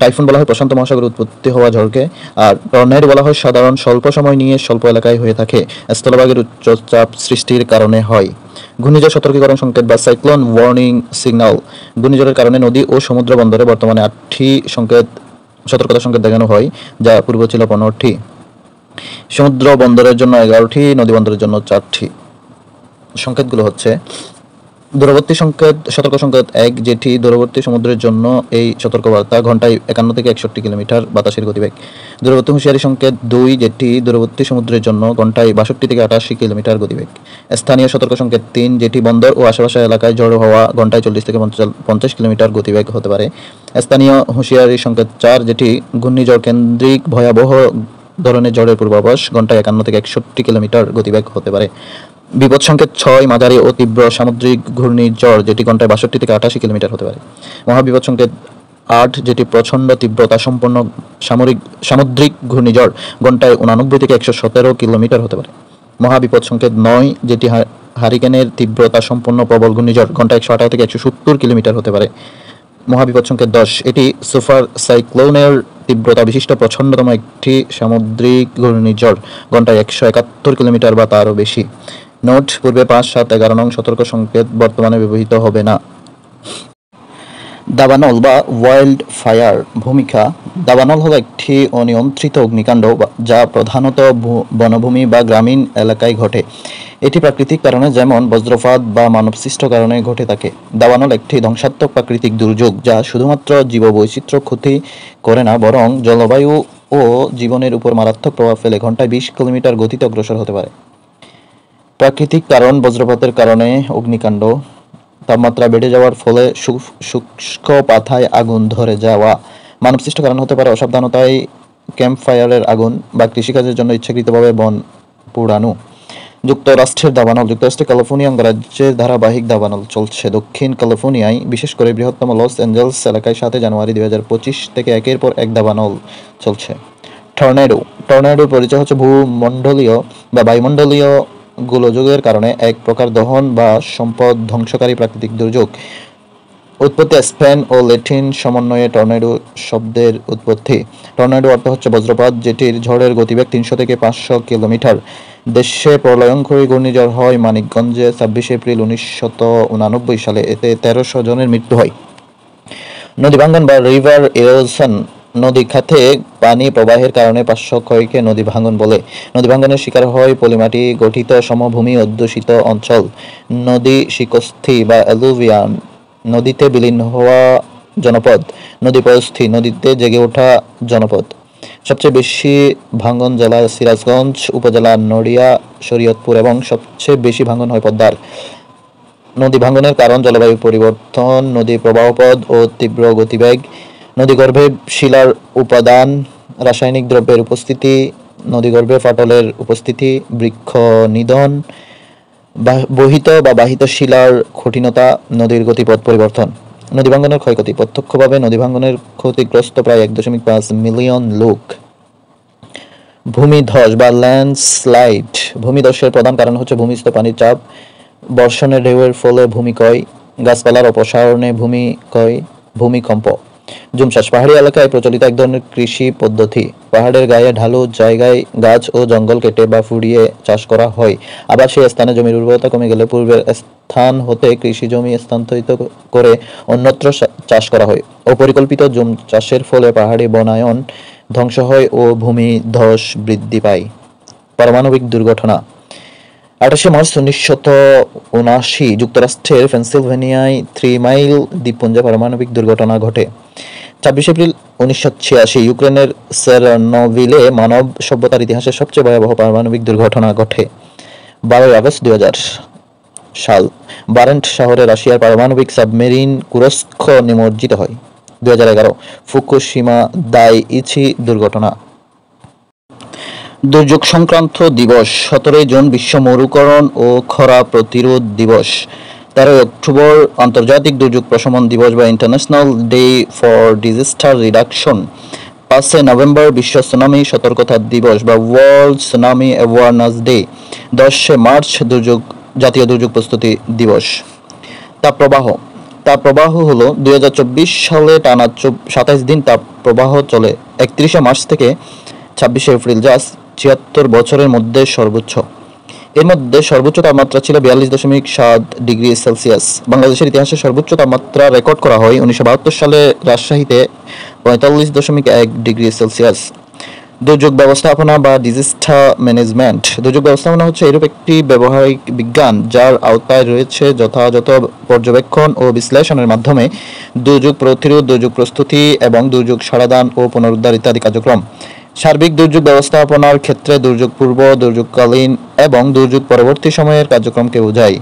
টাইফুন বলা হয় প্রশান্ত মহাসাগরে উৎপত্তি হওয়া ঝড়কে। আর টর্নেডো বলা হয় সাধারণ স্বল্প সময় নিয়ে স্বল্প এলাকায় হয়ে থাকে, স্থলভাগের উচ্চচাপ সৃষ্টির কারণে হয়। ঘূর্ণিঝড় সতর্কীকরণ সংকেত বা সাইক্লোন ওয়ার্নিং সিগন্যাল। ঘূর্ণিঝড়ের কারণে নদী ও সমুদ্র বন্দরে বর্তমানে 8টি সতর্কতা সংকেত দেখানো হয়, যা পূর্ব ছিল 15টি। সমুদ্র বন্দরের জন্য 11টি, নদী বন্দরের জন্য 4টি। সংকেতগুলো হচ্ছে: দূরবর্তী সতর্ক সংকেত 1, যেটি দূরবর্তী সমুদ্রের জন্য এই সতর্কবার্তা, ঘন্টায় 51 থেকে 61 কিলোমিটার বাতাসের গতিবেগ। দূরবর্তী হুঁশিয়ারি সংকেত 2, যেটি দূরবর্তী সমুদ্রের জন্য ঘন্টায় 62 থেকে 88 কিলোমিটার গতিবেগ। স্থানীয় সতর্ক সংকেত 3, যেটি বন্দর ও আশেপাশের এলাকায় ঝড়ো হওয়া, ঘন্টায় 40 থেকে 50 কিলোমিটার গতিবেগ হতে পারে। স্থানীয় হুঁশিয়ারি সংকেত 4, যেটি ঘূর্ণিঝড় কেন্দ্রিক ভয়াবহ ধরনের ঝড়ের পূর্বাভাস, ঘন্টায় 51 থেকে 61 কিলোমিটার গতিবেগ হতে পারে। বিপদ সংকেত 6, মাঝারি ও তীব্র সামুদ্রিক ঘূর্ণিঝড়, যেটি ঘন্টায় 62 থেকে 88 কিলোমিটার হতে পারে। মহাবিপদ সংকেত 8, যেটি প্রচণ্ড তীব্রতা সম্পন্ন সামুদ্রিক ঘূর্ণিঝড়, ঘন্টায় 89 থেকে 117 কিলোমিটার হতে পারে। মহাবিপদ সংকেত 9, যেটি হারিকেনের তীব্রতা সম্পন্ন প্রবল ঘূর্ণিঝড়, ঘন্টায় 118 থেকে 170 কিলোমিটার হতে পারে। মহাবিপদ সংকেত 10, এটি সুপার সাইক্লোনের তীব্রতা বিশিষ্ট প্রচণ্ডতম একটি সামুদ্রিক ঘূর্ণিঝড়, ঘন্টায় 171 কিলোমিটার বা তারও বেশি। নোট: পূর্বে 5, 7, 11 নং সতর্ক সংকেত বর্তমানে ব্যবহৃত হবে না। দাবানল বা ওয়াইল্ড ফায়ার। ভূমিকা: দাবানল হলো একটি অনিয়ন্ত্রিত অগ্নিকাণ্ড যা প্রধানত বনভূমি বা গ্রামীণ এলাকায় ঘটে। এটি প্রাকৃতিক কারণে, যেমন বজ্রপাত বা মানবসৃষ্ট কারণে ঘটে থাকে। দাবানল একটি ধ্বংসাত্মক প্রাকৃতিক দুর্যোগ যা শুধুমাত্র জীববৈচিত্র্য ক্ষতি করে না, বরং জলবায়ু ও জীবনের উপর মারাত্মক প্রভাব ফেলে ঘন্টায় 20 কিলোমিটার গতিতে অগ্রসর হতে পারে। প্রাকৃতিক কারণ: বজ্রপাতের কারণে অগ্নিকাণ্ড, তাপমাত্রা বেড়ে যাওয়ার ফলে শুষ্ক পাতায় আগুন ধরে যাওয়া। মানবসৃষ্ট কারণ হতে পারে অসাবধানতায় ক্যাম্পফায়ারের আগুন বা কৃষিকাজের জন্য ইচ্ছাকৃতভাবে বন পোড়ানো। যুক্তরাষ্ট্রের দাবানল: যুক্তরাষ্ট্রের ক্যালিফোর্নিয়া অঙ্গরাজ্যের ধারাবাহিক দাবানল চলছে। দক্ষিণ ক্যালিফোর্নিয়ায়, বিশেষ করে বৃহত্তম লস অ্যাঞ্জেলস এলাকায় 7 জানুয়ারি 2025 থেকে একের পর এক দাবানল চলছে। টর্নেডো: টর্নেডোর পরিচয় হচ্ছে ভূমণ্ডলীয় বা বায়ুমণ্ডলীয় গোলযোগের কারণে এক প্রকার দহন বা সম্পদ ধ্বংসকারী প্রাকৃতিক দুর্যোগ। উৎপত্তি: স্পেন ও ল্যাটিন সমন্বয়ে টর্নেডো শব্দের উৎপত্তি। টর্নেডো অর্থ হচ্ছে বজ্রপাত, যেটির ঝড়ের গতিবেগ 300 থেকে 500 কিলোমিটার। দেশে প্রলয়ঙ্করী ঘূর্ণিঝড় হয় মানিকগঞ্জে 26 এপ্রিল 1989 সালে। এতে 1300 জনের মৃত্যু হয়। নদী ভাঙ্গন বা রিভার ইরোশন: নদী খাতে পানি প্রবাহের কারণে পার্শ্ব ক্ষয়কে নদী ভাঙ্গন বলে। নদী ভাঙ্গনের শিকার হয় পলিমাটি গঠিত সমভূমি অধ্যুষিত অঞ্চল। নদী শিকস্থি বা অ্যালুভিয়ান: নদীতে বিলীন হওয়া জনপদ। নদী পয়স্থি: নদীতে জেগে ওঠা জনপদ। সবচেয়ে বেশি ভাঙন জেলা সিরাজগঞ্জ, উপজেলা নড়িয়া, শরীয়তপুর এবং সবচেয়ে বেশি ভাঙন হয় পদ্মার। নদী ভাঙনের কারণ জলবায়ু পরিবর্তন, নদী প্রবাহপথ ও তীব্র গতিবেগ, নদীগর্ভে শিলার উপাদান, রাসায়নিক দ্রব্যের উপস্থিতি, নদীগর্ভে ফাটলের উপস্থিতি, বৃক্ষ নিধন, বহিত বা বাহিত শিলার কঠিনতা, নদীর গতিপথ পরিবর্তন। নদী ভাঙনের ক্ষয়ক্ষতি, প্রত্যক্ষভাবে নদী ভাঙনের ক্ষতিগ্রস্ত প্রায় 1.5 মিলিয়ন লোক। ভূমিধস বা ল্যান্ডস্লাইড, ভূমিধসের প্রধান কারণ হচ্ছে ভূমিস্থ পানির চাপ, বর্ষণের ঢেউয়ের ফলে ভূমিক্ষয়, গাছপালার অপসারণে ভূমিক্ষয়, ভূমিকম্প। জুম চাষ, পাহাড়ি এলাকায় প্রচলিত এক ধরনের কৃষি পদ্ধতি। পাহাড়ের গায়ে ঢালু জায়গায় গাছ ও জঙ্গল কেটে বা ফুরিয়ে চাষ করা হয়। আবার সেই স্থানে জমির উর্বরতা কমে গেলে পূর্বের স্থান হতে কৃষি জমি স্থানান্তরিত করে অন্যত্র চাষ করা হয়। অপরিকল্পিত জুম চাষের ফলে পাহাড়ি বনায়ন ধ্বংস হয় ও ভূমিধস বৃদ্ধি পায়। পারমাণবিক দুর্ঘটনা, 28 মার্চ 1979 যুক্তরাষ্ট্রের পেনসিলভেনিয়ায় 3 মাইল দ্বীপপুঞ্জে পারমাণবিক দুর্ঘটনা ঘটে। 26 এপ্রিল 1986 ইউক্রেনের চেরনোবিলে মানব সভ্যতার ইতিহাসের সবচেয়ে ভয়াবহ পারমাণবিক দুর্ঘটনা ঘটে। 12 আগস্ট 2000 সাল বারেন্ট শহরে রাশিয়ার পারমাণবিক সাবমেরিন কুরস্ক নিমজ্জিত হয়। 2011 ফুকুশিমা দাইইচি দুর্ঘটনা। দুর্যোগ সংক্রান্ত দিবস, 17 জুন বিশ্ব মরুকরণ ও খরা প্রতিরোধ দিবস। 13 অক্টোবর আন্তর্জাতিক দুর্যোগ প্রশমন দিবস বা international day for disaster reduction. 5 November বিশ্ব সুনামি সতর্কতা দিবস বা world tsunami awareness day. 10 March জাতীয় দুর্যোগ প্রস্তুতি দিবস। তাপপ্রবাহ, তাপপ্রবাহ হলো 2024 সালে টানা 27 দিন তাপপ্রবাহ চলে 31 মার্চ থেকে 26 এপ্রিল, যা 76 বছরের মধ্যে সর্বোচ্চ। এর মধ্যে সর্বোচ্চ তাপমাত্রা ছিল 42.7 ডিগ্রি সেলসিয়াস। বাংলাদেশের ইতিহাসে সর্বোচ্চ তাপমাত্রা রেকর্ড করা হয় 1972 সালে রাজশাহীতে 45.1 ডিগ্রি সেলসিয়াস। দুর্যোগ ব্যবস্থাপনা বা ডিজাস্টার ম্যানেজমেন্ট। দুর্যোগ ব্যবস্থাপনা হচ্ছে এরূপ একটি ব্যবহারিক বিজ্ঞান যার আওতায় রয়েছে যথাযথ পর্যবেক্ষণ ও বিশ্লেষণের মাধ্যমে দুর্যোগ প্রতিরোধ, দুর্যোগ প্রস্তুতি এবং দুর্যোগ সমাধান ও পুনরুদ্ধার ইত্যাদি কার্যক্রম। সার্বিক দুর্যোগ ব্যবস্থাপনার ক্ষেত্রে দুর্যোগ পূর্ব, দুর্যোগকালীন এবং দুর্যোগ পরবর্তী সময়ের কার্যক্রমকে বোঝায়।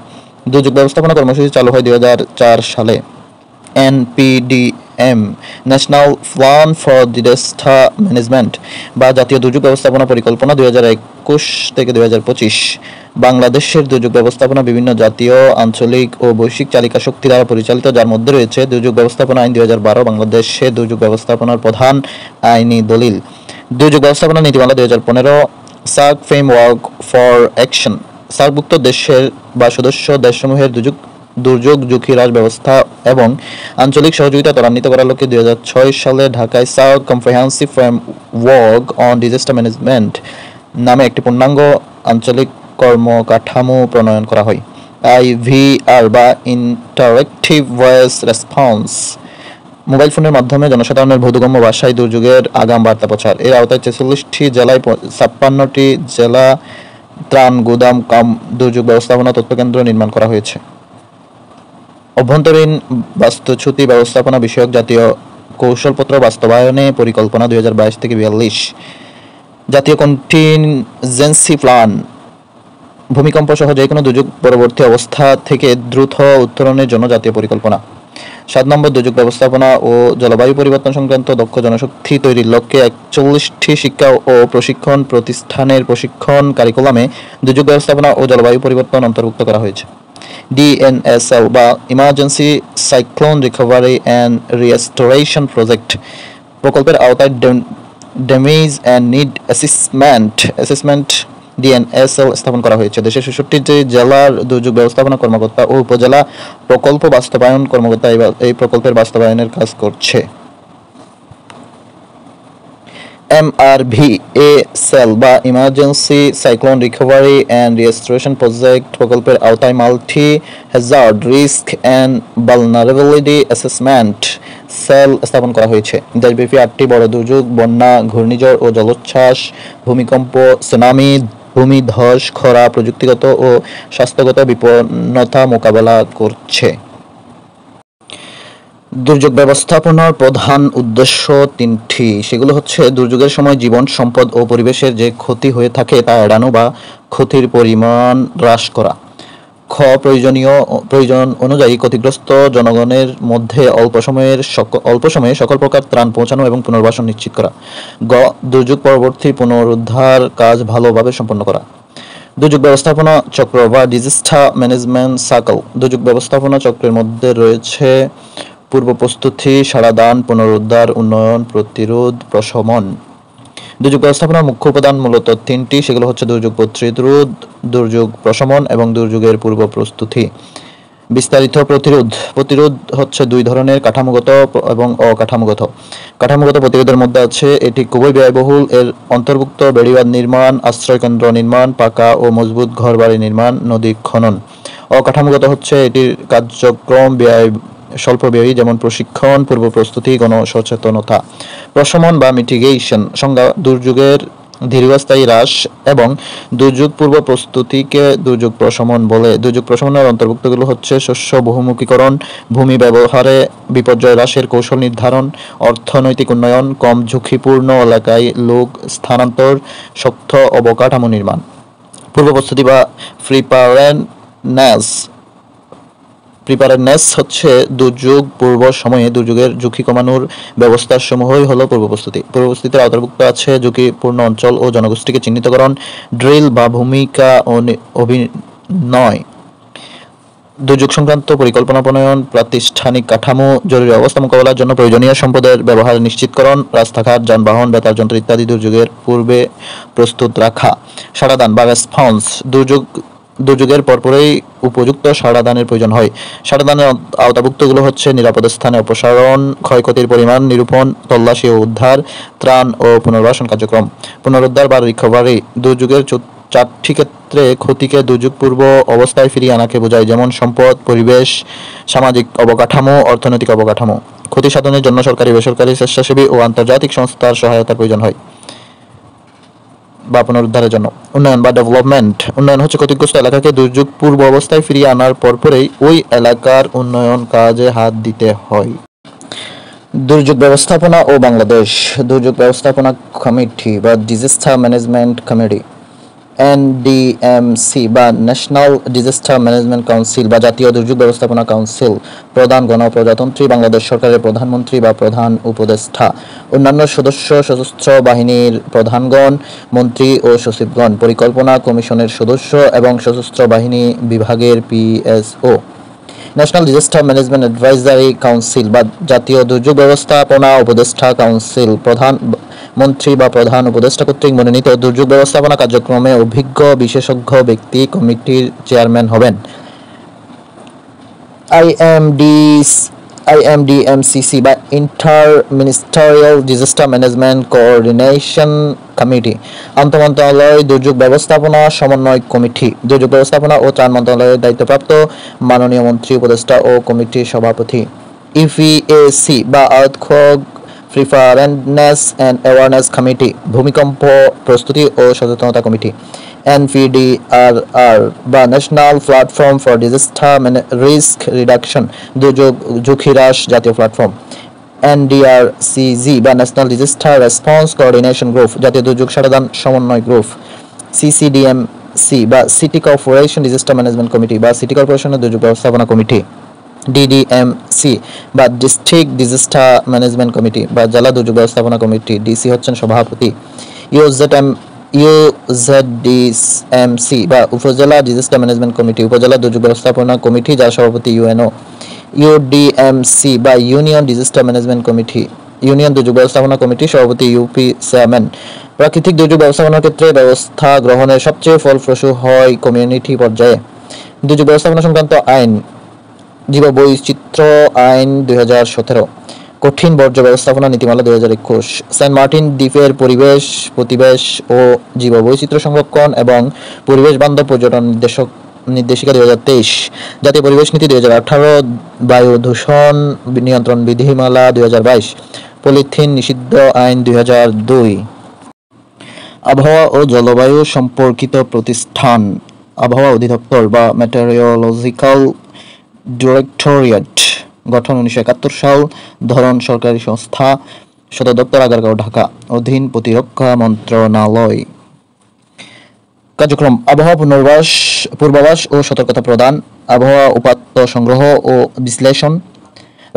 দুর্যোগ ব্যবস্থাপনা কর্মসূচি চালু হয় 2004 সালে। NPDM national plan for disaster management বা জাতীয় দুর্যোগ ব্যবস্থাপনা পরিকল্পনা 2021 থেকে 2025। বাংলাদেশের দুর্যোগ ব্যবস্থাপনা বিভিন্ন জাতীয়, আঞ্চলিক ও বৈশ্বিক চালিকা শক্তি দ্বারা পরিচালিত, যার মধ্যে রয়েছে দুর্যোগ ব্যবস্থাপনা আইন 2012, বাংলাদেশে দুর্যোগ ব্যবস্থাপনার প্রধান আইনি দলিল। দুর্যোগ ব্যবস্থাপনা নীতিমালা 2015, সার্ক ফ্রেমওয়ার্ক ফর অ্যাকশন। সার্কভুক্ত দেশের বা সদস্য দেশসমূহের দুর্যোগ ঝুঁকি হ্রাস ব্যবস্থা এবং আঞ্চলিক সহযোগিতা ত্বরান্বিত করার লক্ষ্যে 2006 সালে ঢাকায় SAARC comprehensive framework on disaster management নামে একটি পূর্ণাঙ্গ আঞ্চলিক কর্মকাঠামো প্রণয়ন করা হয়। IVR বা ইন্টারেক্টিভ ভয়েস রেসপন্স, মোবাইল ফোনের মাধ্যমে জনসাধারণের বোধগম্য ভাষায় দুর্যোগের আগাম বার্তা প্রচার। এর আওতায় 46টি জেলায় 56টি জেলা ত্রাণ গুদাম কাম দুর্যোগ ব্যবস্থাপনা তথ্যকেন্দ্র নির্মাণ করা হয়েছে। অভ্যন্তরীণ বাস্তুচ্যুতি ব্যবস্থাপনা বিষয়ক জাতীয় কৌশলপত্র বাস্তবায়নে পরিকল্পনা 2022 থেকে 42। জাতীয় কন্টিনজেন্সি প্ল্যান, ভূমিকম্প সহ যে কোনো দুর্যোগ পরবর্তী অবস্থা থেকে দ্রুত উত্তরণের জন্য জাতীয় পরিকল্পনা। 7 নম্বর দুর্যোগ ব্যবস্থাপনা ও জলবায়ু পরিবর্তন সংক্রান্ত দক্ষ জনশক্তি তৈরির লক্ষ্যে 41টি শিক্ষা ও প্রশিক্ষণ প্রতিষ্ঠানের প্রশিক্ষণ কারিকুলামে দুর্যোগ ব্যবস্থাপনা ও জলবায়ু পরিবর্তন অন্তর্ভুক্ত করা হয়েছে। DNSL বা Emergency Cyclone Recovery and Restoration Project প্রকল্পের আওতায় damage and need assessment DNSL স্থাপন করা হয়েছে। দেশের 66টি জেলার দুর্যোগ ব্যবস্থাপনা কর্মকর্তা ও উপজেলা প্রকল্প বাস্তবায়ন কর্মকর্তা এই প্রকল্পের বাস্তবায়নের কাজ করছে। MRVASL বা Emergency Cyclone Recovery and Restoration Project প্রকল্পের আওতায় multi hazard risk and vulnerability assessment cell স্থাপন করা হয়েছে। দেশব্যাপী 8টি বড় দুর্যোগ, বন্যা, ঘূর্ণিঝড় ও জলোচ্ছ্বাস, ভূমিকম্প, সুনামি, ভূমিধস, খরা, প্রযুক্তিগত ও স্বাস্থ্যগত বিপন্নতা মোকাবেলা করছে। দুর্যোগ ব্যবস্থাপনার প্রধান উদ্দেশ্য তিনটি, সেগুলো হচ্ছে দুর্যোগের সময় জীবন, সম্পদ ও পরিবেশের যে ক্ষতি হয়ে থাকে তা এড়ানো বা ক্ষতির পরিমাণ হ্রাস করা। প্রয়োজন অনুযায়ী ক্ষতিগ্রস্ত জনগণের মধ্যে অল্প সময়ে সকল প্রকার ত্রাণ পৌঁছানো এবং পুনর্বাসন নিশ্চিত করা। দুর্যোগ পরবর্তী পুনরুদ্ধার কাজ ভালোভাবে সম্পন্ন করা। দুর্যোগ ব্যবস্থাপনা চক্র বা ডিজাস্টার ম্যানেজমেন্ট সাইকেল। দুর্যোগ ব্যবস্থাপনা চক্রের মধ্যে রয়েছে পূর্ব প্রস্তুতি, সাড়াদান, পুনরুদ্ধার, উন্নয়ন, প্রতিরোধ, প্রশমন। দুর্যোগ ব্যবস্থাপনার মুখ্য উপাদান মূলত তিনটি, সেগুলো হচ্ছে দুর্যোগ প্রতিরোধ, দুর্যোগ প্রশমন এবং দুর্যোগের পূর্ব প্রস্তুতি। বিস্তারিত প্রতিরোধ হচ্ছে দুই ধরনের, কাঠামোগত এবং অকাঠামোগত। কাঠামোগত প্রতিরোধের মধ্যে আছে এটি খুবই ব্যয়বহুল, এর অন্তর্ভুক্ত বেড়িবাঁধ নির্মাণ, আশ্রয়কেন্দ্র নির্মাণ, পাকা ও মজবুত ঘরবাড়ি নির্মাণ, নদী খনন। অকাঠামোগত হচ্ছে এটির কার্যক্রম স্বল্পব্যয়ী, যেমন প্রশিক্ষণ, পূর্ব প্রস্তুতি, গণসচেতনতা। প্রশমন বা মিটিগেশন সংজ্ঞা: দুর্যোগের দীর্ঘস্থায়ী হ্রাস এবং দুর্যোগ পূর্ব প্রস্তুতিকে দুর্যোগ প্রশমন বলে। দুর্যোগ প্রশমনের অন্তর্ভুক্তগুলো হচ্ছে শস্য বহুমুখীকরণ, ভূমি ব্যবহারে বিপর্যয় হ্রাসের কৌশল নির্ধারণ, অর্থনৈতিক উন্নয়ন, কম ঝুঁকিপূর্ণ এলাকায় লোক স্থানান্তর, শক্ত অবকাঠামো নির্মাণ। পূর্ব প্রস্তুতি বা প্রিপারেডনেস হচ্ছে দুর্যোগ পূর্ব সময়ে দুর্যোগের ঝুঁকি কমানোর ব্যবস্থাসমূহই হলো পূর্ব প্রস্তুতি। পূর্ব প্রস্তুতির আওতাভুক্ত আছে ঝুঁকিপূর্ণ অঞ্চল ও জনগোষ্ঠীকে চিহ্নিতকরণ, ড্রিল বা ভূমিকা অভিনয়, দুর্যোগ সংক্রান্ত পরিকল্পনা প্রণয়ন, প্রাতিষ্ঠানিক কাঠামো, জরুরি অবস্থা মোকাবেলার জন্য প্রয়োজনীয় সম্পদের ব্যবহার নিশ্চিতকরণ, রাস্তাঘাট, যানবাহন, বেতার যন্ত্র ইত্যাদি দুর্যোগের পূর্বে প্রস্তুত রাখা। সাড়াদান বা রেসপন্স: দুর্যোগের পরপরই উপযুক্ত সাড়াদানের প্রয়োজন হয়। সাড়াদানের আওতাভুক্তগুলো হচ্ছে নিরাপদ স্থানে অপসারণ, ক্ষয়ক্ষতির পরিমাণ নিরূপণ, তল্লাশি ও উদ্ধার, ত্রাণ ও পুনর্বাসন কার্যক্রম। পুনরুদ্ধার বা রিকভারি: দুর্যোগের চারটি ক্ষেত্রে ক্ষতিকে দুর্যোগ পূর্ব অবস্থায় ফিরিয়ে আনাকে বোঝায়, যেমন সম্পদ, পরিবেশ, সামাজিক অবকাঠামো, অর্থনৈতিক অবকাঠামো। ক্ষতি সাধনের জন্য সরকারি, বেসরকারি, স্বেচ্ছাসেবী ও আন্তর্জাতিক সংস্থার সহায়তার প্রয়োজন হয় বা পুনরুদ্ধারের জন্য। উন্নয়ন বা ডেভেলপমেন্ট: উন্নয়ন হচ্ছে ক্ষতিগ্রস্ত এলাকাকে দুর্যোগ পূর্ব অবস্থায় ফিরিয়ে আনার পরপরই ওই এলাকার উন্নয়ন কাজে হাত দিতে হয়। দুর্যোগ ব্যবস্থাপনা ও বাংলাদেশ। দুর্যোগ ব্যবস্থাপনা কমিটি বা ডিজাস্টার ম্যানেজমেন্ট কমিটি, NDMC বা ন্যাশনাল ডিজাস্টার ম্যানেজমেন্ট কাউন্সিল বা জাতীয় দুর্যোগ ব্যবস্থাপনা কাউন্সিল। প্রধান গণপ্রজাতন্ত্রী বাংলাদেশ সরকারের প্রধানমন্ত্রী বা প্রধান উপদেষ্টা। অন্যান্য সদস্য: সশস্ত্র বাহিনীর প্রধানগণ, মন্ত্রী ও সচিবগণ, পরিকল্পনা কমিশনের সদস্য এবং সশস্ত্র বাহিনী বিভাগের PSO। National disaster management advisory council বা জাতীয় দুর্যোগ ব্যবস্থাপনা উপদেষ্টা কাউন্সিল প্রধান মন্ত্রী বা প্রধান উপদেষ্টা কর্তৃক মনোনীত দুর্যোগ ব্যবস্থাপনা কার্যক্রমে অভিজ্ঞ বিশেষজ্ঞ ব্যক্তি কমিটির চেয়ারম্যান হবেন। IMDMCC বা inter ministerial disaster management coordination committee, আন্তঃমন্ত্রণালয় দুর্যোগ ব্যবস্থাপনা সমন্বয় কমিটি। দুর্যোগ ব্যবস্থাপনা ও ত্রাণ মন্ত্রণালয়ের দায়িত্বপ্রাপ্ত মাননীয় মন্ত্রী, উপদেষ্টা ও কমিটির সভাপতি। EPAC বা আর্থকোয়েক প্রিপারেডনেস অ্যান্ড অ্যাওয়ারনেস কমিটি, ভূমিকম্প প্রস্তুতি ও সচেতনতা কমিটি। NPDRR বা national platform for disaster risk reduction, দুর্যোগ ঝুঁকি হ্রাস জাতীয় প্ল্যাটফর্ম। NDRCG বা national disaster response coordination group, জাতীয় দুর্যোগ সাড়াদান সমন্বয় গ্রুপ। CCDMC বা city corporation disaster management committee বা সিটি কর্পোরেশনের দুর্যোগ ব্যবস্থাপনা কমিটি। DDMC বা ডিস্ট্রিক্ট ডিজাস্টার ম্যানেজমেন্ট কমিটি বা জেলা দুর্যোগ ব্যবস্থাপনা কমিটি, DC হচ্ছেন সভাপতি। UZDMC বা উপজেলা ডিজাস্টার ম্যানেজমেন্ট কমিটি, উপজেলা দুর্যোগ ব্যবস্থাপনা কমিটি, যার সভাপতি UNO। UDMC বা union disaster management committee, union দুর্যোগ ব্যবস্থাপনা কমিটি, সভাপতি UP চেয়ারম্যান। প্রাকৃতিক দুর্যোগ ব্যবস্থাপনার ক্ষেত্রে ব্যবস্থা গ্রহণের সবচেয়ে ফলপ্রসূ হয় কমিউনিটি পর্যায়ে। দুর্যোগ ব্যবস্থাপনা সংক্রান্ত আইন: জীববৈচিত্র্য আইন 2017, কঠিন বর্জ্য ব্যবস্থাপনা নীতিমালা 2021, সেন্ট মার্টিন দ্বীপের পরিবেশ, প্রতিবেশ ও জীববৈচিত্র্য সংরক্ষণ এবং পরিবেশ বান্ধব পর্যটন নির্দেশিকা 2023, জাতীয় পরিবেশ নীতি 2018, বায়ু দূষণ নিয়ন্ত্রণ বিধিমালা 2022, পলিথিন নিষিদ্ধ আইন 2002। আবহাওয়া ও জলবায়ু সম্পর্কিত প্রতিষ্ঠান: আবহাওয়া অধিদপ্তর বা মেটেরিওলজিক্যাল ডিরেক্টরিয়েট, গঠন 1971 সাল। ধরন সরকারি সংস্থা। সদর দপ্তর আগারগাঁও, ঢাকা। অধীন প্রতিরক্ষা মন্ত্রণালয়। কার্যক্রম: আবহাওয়া পূর্বাভাস ও সতর্কতা প্রদান, আবহাওয়া উপাত্ত সংগ্রহ ও বিশ্লেষণ,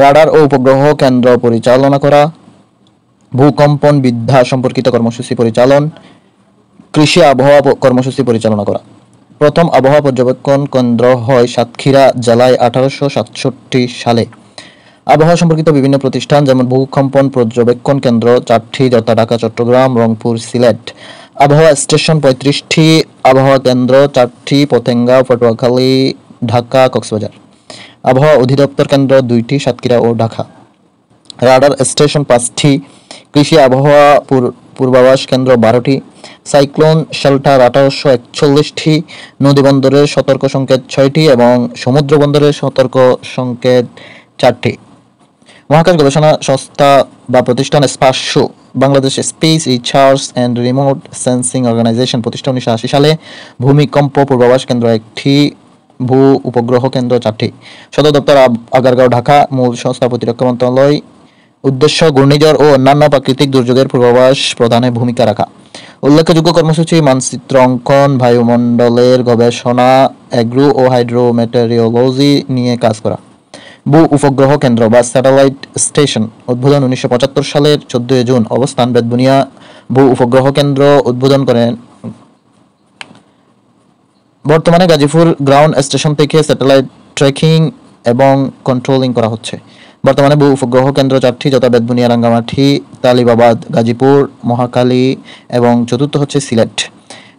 রাডার ও উপগ্রহ কেন্দ্র পরিচালনা করা, ভূকম্পন বিদ্যা সম্পর্কিত কর্মসূচি পরিচালন, কৃষি আবহাওয়া কর্মসূচি পরিচালনা করা। প্রথম আবহাওয়া পর্যবেক্ষণ কেন্দ্র হয় সাতক্ষীরা জেলায় 1867 সালে। আবহাওয়া সম্পর্কিত বিভিন্ন প্রতিষ্ঠান যেমন ভূকম্পন পর্যবেক্ষণ কেন্দ্র 4টি যথা ঢাকা, চট্টগ্রাম, রংপুর, সিলেট। আবহাওয়া স্টেশন 35টি, আবহাওয়া কেন্দ্র 4টি পতেঙ্গা, পটুয়াখালী, ঢাকা, কক্সবাজার। আবহাওয়া অধিদপ্তর কেন্দ্র 2টি, সাতক্ষীরা ও ঢাকা। রাডার স্টেশন 5টি, কৃষি আবহাওয়া পূর্বাভাস কেন্দ্র 12টি, সাইক্লোন শেল্টার 1841টি, নদী বন্দরের সতর্ক সংকেত 6টি এবং সমুদ্র বন্দরের সতর্ক সংকেত 4টি। মহাকাশ গবেষণা সংস্থা বা প্রতিষ্ঠান SPARRSO, Bangladesh Space Research and Remote Sensing Organization, প্রতিষ্ঠা 1980 সালে। ভূমিকম্প পূর্বাভাস কেন্দ্র 1টি, ভূ উপগ্রহ কেন্দ্র 4টি। সদর দপ্তর আগারগাঁও, ঢাকা। মূল সংস্থা প্রতিরক্ষা মন্ত্রণালয়। উদ্দেশ্য ঘূর্ণিঝড় ও অন্যান্য প্রাকৃতিক দুর্যোগের পূর্বাভাস প্রদানে ভূমিকা রাখা। উল্লেখযোগ্য কর্মসূচি: মানচিত্র অঙ্কন, বায়ুমণ্ডলের গবেষণা, অ্যাগ্রো ও হাইড্রোমেটেরিওলজি নিয়ে কাজ করা। ভূ উপগ্রহ কেন্দ্র বা স্যাটেলাইট স্টেশন, উদ্বোধন 1975 সালের 14 জুন। অবস্থান: বেতবুনিয়া। ভূ উপগ্রহ কেন্দ্র উদ্বোধন করেন। বর্তমানে গাজীপুর গ্রাউন্ড স্টেশন থেকে স্যাটেলাইট ট্র্যাকিং এবং কন্ট্রোলিং করা হচ্ছে। বর্তমানে ভূ উপগ্রহ কেন্দ্র 4টি যথা বেতবুনিয়া, রাঙ্গামাটি, তালিবাবাদ, গাজীপুর, মহাখালী এবং চতুর্থ হচ্ছে সিলেট।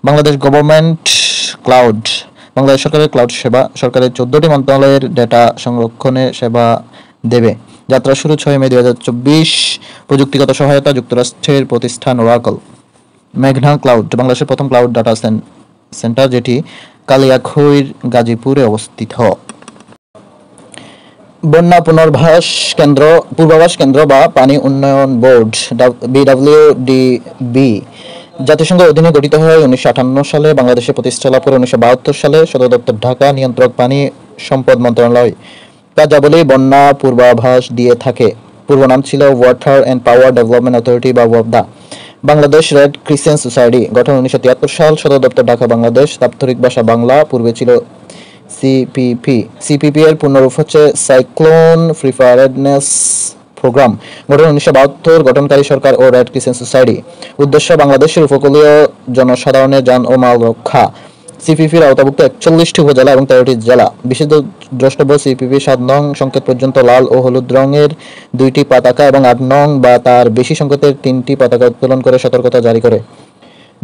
বাংলাদেশ গভর্নমেন্ট ক্লাউড, বাংলাদেশ সরকারের ক্লাউড সেবা। সরকারের 14টি মন্ত্রণালয়ের ডেটা সংরক্ষণের সেবা দেবে। যাত্রা শুরু 6 মে 2024। প্রযুক্তিগত সহায়তা যুক্তরাষ্ট্রের প্রতিষ্ঠান ওরাকল। মেঘনা ক্লাউড, বাংলাদেশের প্রথম ক্লাউড ডাটা সেন্টার যেটি কালিয়াখৈর, গাজীপুরে অবস্থিত। বন্যা পূর্বাভাস কেন্দ্র বা পানি উন্নয়ন বোর্ড, BWDB, জাতিসংঘের অধীনে গঠিত হয় 1958 সালে। বাংলাদেশে প্রতিষ্ঠা লাভ করে 1972 সালে। সদর দপ্তর ঢাকা। নিয়ন্ত্রক পানি সম্পদ মন্ত্রণালয়। কার্যাবলী: বন্যা পূর্বাভাস দিয়ে থাকে। পূর্ব নাম ছিল water and power development authority বা ওয়াপদা। বাংলাদেশ রেড ক্রিসেন্ট সোসাইটি, গঠন 1973 সাল। সদর দপ্তর ঢাকা, বাংলাদেশ। দাপ্তরিক ভাষা বাংলা। পূর্বে ছিল সিপিপি এর পূর্ণরূপ হচ্ছে সাইক্লোন প্রিপারেডনেস প্রোগ্রাম। গঠন 1972। গঠনকারী সরকার ও রেড ক্রিসেন্ট সোসাইটি। উদ্দেশ্য বাংলাদেশের উপকূলীয় জনসাধারণের যান ও মাল রক্ষা। সিপিপির আওতাভুক্ত 41টি উপজেলা এবং 13টি জেলা। বিশেষ দ্রষ্টব্য: সিপিপি 7 নং সংকেত পর্যন্ত লাল ও হলুদ রঙের 2টি পতাকা এবং 8 নং বা তার বেশি সংকেতের 3টি পতাকা উত্তোলন করে সতর্কতা জারি করে।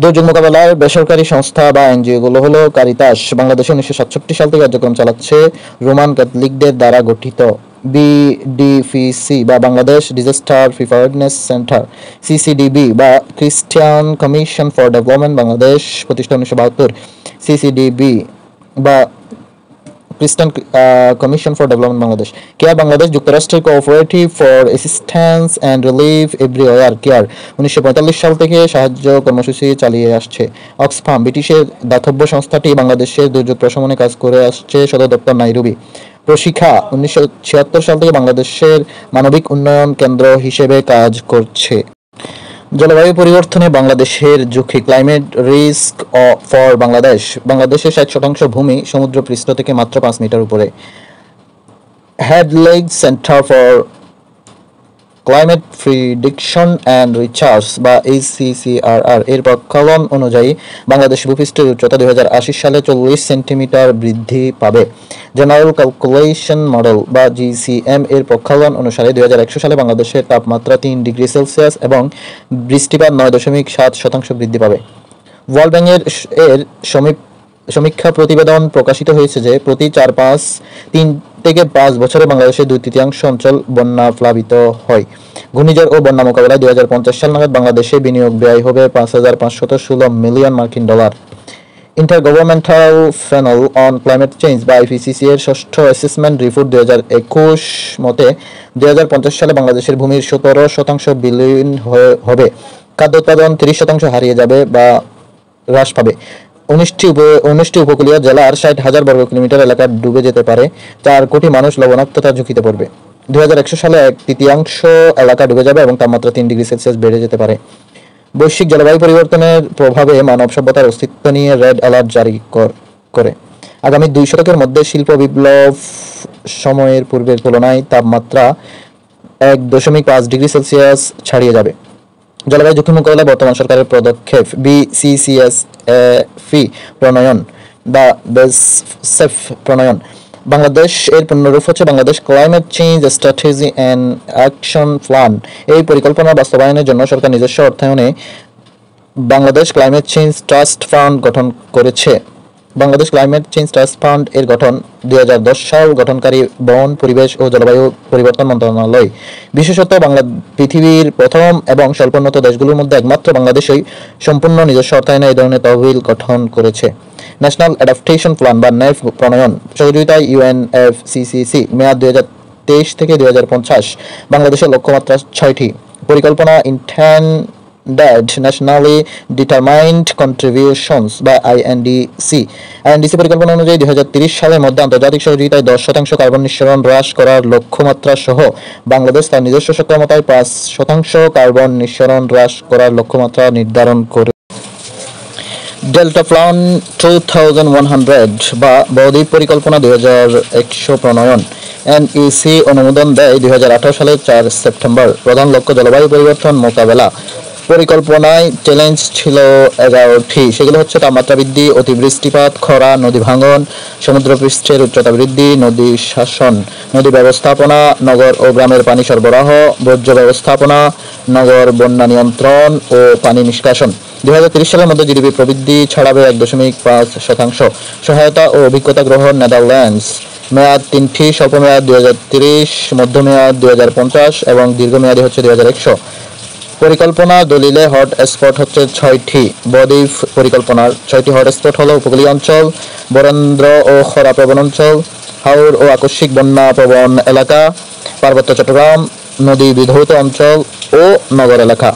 দুর্যোগ মোকাবেলার বেসরকারি সংস্থা বা এনজিওগুলো হলো কারিতাস, বাংলাদেশে 1967 সাল থেকে কার্যক্রম চালাচ্ছে, রোমান ক্যাথলিকদের দ্বারা গঠিত। বিডিপিসি বা বাংলাদেশ ডিজাস্টার প্রিপারেডনেস সেন্টার। সিসিডিবি বা খ্রিস্টান কমিশন ফর ডেভেলপমেন্ট, বাংলাদেশ, প্রতিষ্ঠা 1972। সিসিডিবি বা খ্রিস্টান commission for development, Bangladesh. CARE Bangladesh, যুক্তরাষ্ট্রের cooperative for assistance and relief everywhere, CARE 1945 সাল থেকে সাহায্য কর্মসূচি চালিয়ে আসছে। অক্সফাম, ব্রিটিশের দাতব্য সংস্থাটি বাংলাদেশের দুর্যোগ প্রশমনে কাজ করে আসছে। সদর দপ্তর নাইরোবি। প্রশিক্ষা 1976 সাল থেকে বাংলাদেশের মানবিক উন্নয়ন কেন্দ্র হিসেবে কাজ করছে। জলবায়ু পরিবর্তনে বাংলাদেশের ঝুঁকি, ক্লাইমেট রিস্ক ফর বাংলাদেশ। বাংলাদেশের 60% ভূমি সমুদ্রপৃষ্ঠ থেকে মাত্র 5 মিটার উপরে। Hadley centre for climate prediction and research বা HCCRR এর প্রক্ষালন অনুযায়ী বাংলাদেশ ভূপৃষ্ঠের উচ্চতা 2080 সালে 40 সেন্টিমিটার বৃদ্ধি পাবে। জেনারেল ক্যালকুলেশন মডেল বা GCM এর প্রক্ষালন অনুসারে 2100 সালে বাংলাদেশের তাপমাত্রা 3 ডিগ্রি সেলসিয়াস এবং বৃষ্টিপাত 9.7% বৃদ্ধি পাবে। ওয়ার্ল্ড ব্যাংক এর সমীক্ষা প্রতিবেদন প্রকাশিত হয়েছে যে প্রতি 3 থেকে 5 বছরে বাংলাদেশের 2/3 অঞ্চল বন্যা প্লাবিত হয়। ঘূর্ণিঝড় ও বন্যা মোকাবেলায় 2050 সাল নাগাদ বাংলাদেশে বিনিয়োগ ব্যয় হবে $5,516 মিলিয়ন মার্কিন dollar. ইন্টারগভর্নমেন্টাল panel on climate change বা IPCC এর ষষ্ঠ অ্যাসেসমেন্ট রিপোর্ট 2021 মতে 2050 সালে বাংলাদেশের ভূমির 17% বিলীন হবে। খাদ্য উৎপাদন 30% হারিয়ে যাবে বা হ্রাস পাবে। 19টি উপকূলীয় জেলার 60,000 বর্গ কিলোমিটার এলাকা ডুবে যেতে পারে। 4 কোটি মানুষ লবণাক্ততার ঝুঁকিতে পড়বে। 2100 সালে 1/3 এলাকা ডুবে যাবে এবং তাপমাত্রা 3 ডিগ্রি সেলসিয়াস বেড়ে যেতে পারে। বৈশ্বিক জলবায়ু পরিবর্তনের প্রভাবে মানব সভ্যতার অস্তিত্ব নিয়ে রেড অ্যালার্ট জারি করে। আগামী 2 দশকের মধ্যে শিল্প বিপ্লব সময়ের পূর্বের তুলনায় তাপমাত্রা 1.5 ডিগ্রি সেলসিয়াস ছাড়িয়ে যাবে। জলবায়ু ঝুঁকি মোকাবেলায় বর্তমান সরকারের পদক্ষেপ BCCSFE প্রণয়ন বা BCCSF প্রণয়ন। বাংলাদেশ এর পুনরূপ হচ্ছে Bangladesh climate change strategy and action plan. এই পরিকল্পনা বাস্তবায়নের জন্য সরকার নিজস্ব অর্থায়নে Bangladesh climate change trust fund গঠন করেছে। Bangladesh climate change trust fund এর গঠন 2010 সাল গঠনকারী বন, পরিবেশ ও জলবায়ু পরিবর্তন মন্ত্রণালয়। বিশেষত পৃথিবীর প্রথম এবং স্বল্পোন্নত দেশগুলোর মধ্যে একমাত্র বাংলাদেশই সম্পূর্ণ নিজস্ব অর্থায়নে এই ধরনের তহবিল গঠন করেছে। ন্যাশনাল অ্যাডাপ্টেশন প্ল্যান বা NAF প্রণয়ন সহযোগিতায় UNFCCC মেয়াদ 2023 থেকে 2050। বাংলাদেশের লক্ষ্যমাত্রা 6টি। পরিকল্পনা ইন্টেন্ডেড ন্যাশনালি ডিটারমাইন্ড কন্ট্রিবিউশনস বা INDC পরিকল্পনা অনুযায়ী 2030 সালের মধ্যে আন্তর্জাতিক সহযোগিতায় 10% কার্বন নিঃসরণ হ্রাস করার লক্ষ্যমাত্রা সহ বাংলাদেশ তার নিজস্ব সক্ষমতায় 5% কার্বন নিঃসরণ হ্রাস করার লক্ষ্যমাত্রা নির্ধারণ করে। ডেল্টা প্ল্যান 2100 বা বদ্বীপ পরিকল্পনা 2100 প্রণয়ন। NEC অনুমোদন দেয় 2018 সালের 4 সেপ্টেম্বর। প্রধান লক্ষ্য জলবায়ু পরিবর্তন মোকাবেলা। পরিকল্পনায় চ্যালেঞ্জ ছিল 11টি। সেগুলো হচ্ছে তাপমাত্রা বৃদ্ধি, অতিবৃষ্টিপাত, খরা, নদী ভাঙন, সমুদ্রপৃষ্ঠের উচ্চতা বৃদ্ধি, নদী শাসন, নদী ব্যবস্থাপনা, নগর ও গ্রামের পানি সরবরাহ, বর্জ্য ব্যবস্থাপনা, নগর বন্যা নিয়ন্ত্রণ ও পানি নিষ্কাশন। 2030 সালের মধ্যে GDP প্রবৃদ্ধি ছড়াবে 1.5%। সহায়তা ও অভিজ্ঞতা গ্রহণ নেদারল্যান্ডস। মেয়াদ 3টি, স্বল্প মেয়াদ 2030, মধ্যমেয়াদ 2050 এবং দীর্ঘমেয়াদী হচ্ছে 2100। পরিকল্পনা দলিলে হট স্পট হচ্ছে 6টি। বদ্বীপ পরিকল্পনার 6টি হট স্পট হলো উপকূলীয় অঞ্চল, বরেন্দ্র ও খরা প্রবণ অঞ্চল, হাওর ও আকস্মিক বন্যা প্রবণ এলাকা, পার্বত্য চট্টগ্রাম, নদী বিধৌত অঞ্চল ও নগর এলাকা।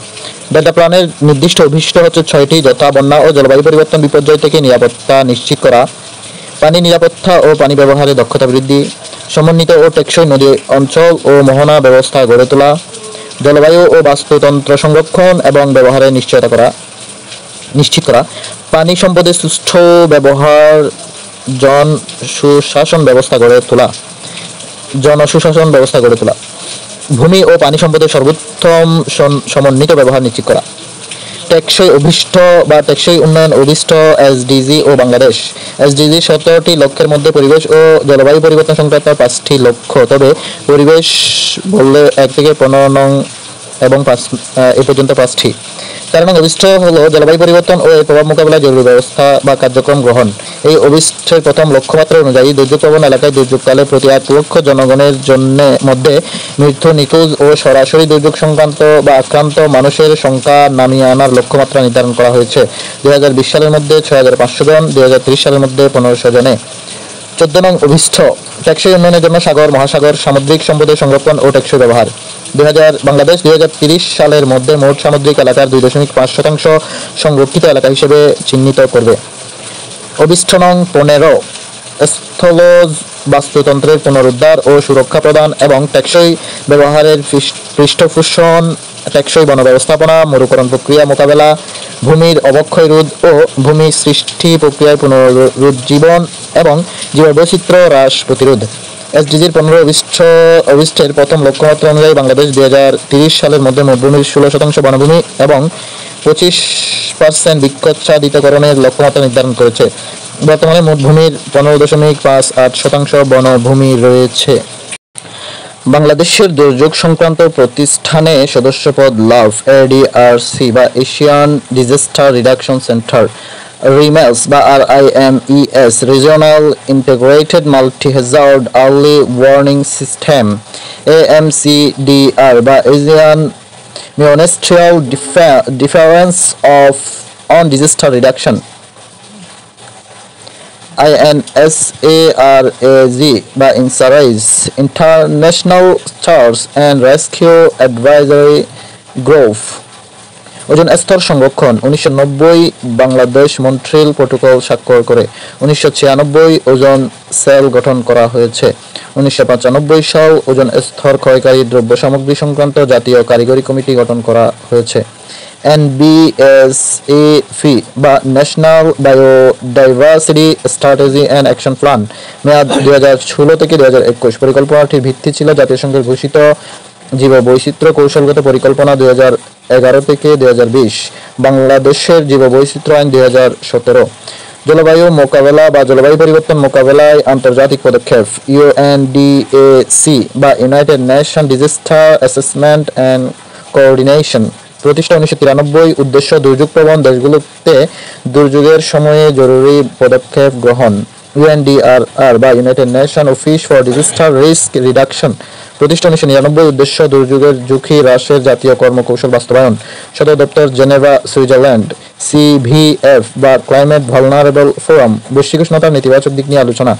ডেল্টা প্ল্যানের নির্দিষ্ট অভিষ্ট হচ্ছে 6টি, যথা বন্যা ও জলবায়ু পরিবর্তন বিপর্যয় থেকে নিরাপত্তা নিশ্চিত করা, পানি নিরাপত্তা ও পানি ব্যবহারে দক্ষতা বৃদ্ধি, সমন্বিত ও টেকসই নদী অঞ্চল ও মোহনা ব্যবস্থা গড়ে তোলা, জলবায়ু ও বাস্তুতন্ত্র সংরক্ষণ এবং ব্যবহারে নিশ্চিত করা, পানি সম্পদের সুষ্ঠু ব্যবহার, জনসুশাসন ব্যবস্থা গড়ে তোলা, ভূমি ও পানি সম্পদের সর্বোত্তম সমন্বিত ব্যবহার নিশ্চিত করা। টেকসই অভিষ্ট বা টেকসই উন্নয়ন অভিষ্ট SDG ও বাংলাদেশ। SDG 17টি লক্ষ্যের মধ্যে পরিবেশ ও জলবায়ু পরিবর্তন সংক্রান্ত 5টি লক্ষ্য, তবে পরিবেশ বললে 1 থেকে 15 নং এবং 5 এ পর্যন্ত 5টি। 4 নং অভিষ্ট হলো জলবায়ু পরিবর্তন ও এর প্রভাব মোকাবেলায় জরুরি ব্যবস্থা বা কার্যক্রম গ্রহণ। এই অভিষ্টের প্রথম লক্ষ্যমাত্রা অনুযায়ী দুর্যোগ প্রবণ এলাকায় দুর্যোগকালে প্রতি 1 লক্ষ জনগণের মধ্যে মৃত্যু, নিখোঁজ ও সরাসরি দুর্যোগ সংক্রান্ত বা আক্রান্ত মানুষের সংখ্যা নামিয়ে আনার লক্ষ্যমাত্রা নির্ধারণ করা হয়েছে। 2020 সালের মধ্যে 6500 জন, 2030 সালের মধ্যে 1500 জনে। 14 নং অভিষ্ট টেকসই উন্নয়নের জন্য সাগর, মহাসাগর, সামুদ্রিক সম্পদের সংরক্ষণ ও টেকসই ব্যবহার। বাংলাদেশ 2030 সালের মধ্যে মোট সামুদ্রিক এলাকার 2.5% সংরক্ষিত এলাকা হিসেবে চিহ্নিত করবে। অভিষ্ট নং 15 স্থলজ বাস্তুতন্ত্রের পুনরুদ্ধার ও সুরক্ষা প্রদান এবং টেকসই ব্যবহারের পৃষ্ঠপোষণ, টেকসই বন ব্যবস্থাপনা, মরুকরণ প্রক্রিয়া মোকাবেলা, ভূমির অবক্ষয় রোধ ও ভূমি সৃষ্টি প্রক্রিয়ায় পুনরুজ্জীবন এবং জীববৈচিত্র্য হ্রাস প্রতিরোধ। SDGর 15 অভিষ্টের প্রথম লক্ষ্যমাত্রা অনুযায়ী বাংলাদেশ 2030 সালের মধ্যে মোটভূমির 16% বনভূমি এবং 25% বৃক্ষচ্ছাদিতকরণের লক্ষ্যমাত্রা নির্ধারণ করেছে। বর্তমানে মোট ভূমির 15.58% বনভূমি রয়েছে। বাংলাদেশের দুর্যোগ সংক্রান্ত প্রতিষ্ঠানে সদস্যপদ লাভ ADRC বা Asian disaster reduction centre, RIMES বা RIMES regional integrated multi Hazard early warning system, AMCDR বা Asian ministerial difference on disaster reduction, INSARAG বা INSARAG international search and rescue advisory group. ওজন স্তর সংরক্ষণ 1990 বাংলাদেশ মন্ট্রিল প্রোটোকল স্বাক্ষর করে। 1996 ওজন সেল গঠন করা হয়েছে। 1995 সাল ওজন স্তর ক্ষয়কারী দ্রব্য সামগ্রী সংক্রান্ত জাতীয় কারিগরি কমিটি গঠন করা হয়েছে। NBSAP বা national biodiversity strategy and action plan মেয়াদ 2016 থেকে 2021। পরিকল্পনাটির ভিত্তি ছিল জাতিসংঘের ঘোষিত জীববৈচিত্র্য কৌশলগত পরিকল্পনা 2011 থেকে 2020, বাংলাদেশের জীববৈচিত্র্য আইন 2017, জলবায়ু মোকাবেলা বা জলবায়ু পরিবর্তন মোকাবেলায় আন্তর্জাতিক পদক্ষেপ UNDAC বা United nation disaster assessment and coordination প্রতিষ্ঠা 1993। উদ্দেশ্য দুর্যোগ প্রবণ দেশগুলোতে দুর্যোগের সময়ে জরুরি পদক্ষেপ গ্রহণ। UNDRR বা United nation office for disaster risk reduction প্রতিষ্ঠা 1999। উদ্দেশ্য দুর্যোগের ঝুঁকি হ্রাসের জাতীয় কর্মকৌশল বাস্তবায়ন। সদর দপ্তর জেনেভা, সুইজারল্যান্ড। CVF বা ক্লাইমেট ভালনারেবল ফোরাম বৈশ্বিক উষ্ণতার নেতিবাচক দিক নিয়ে আলোচনা।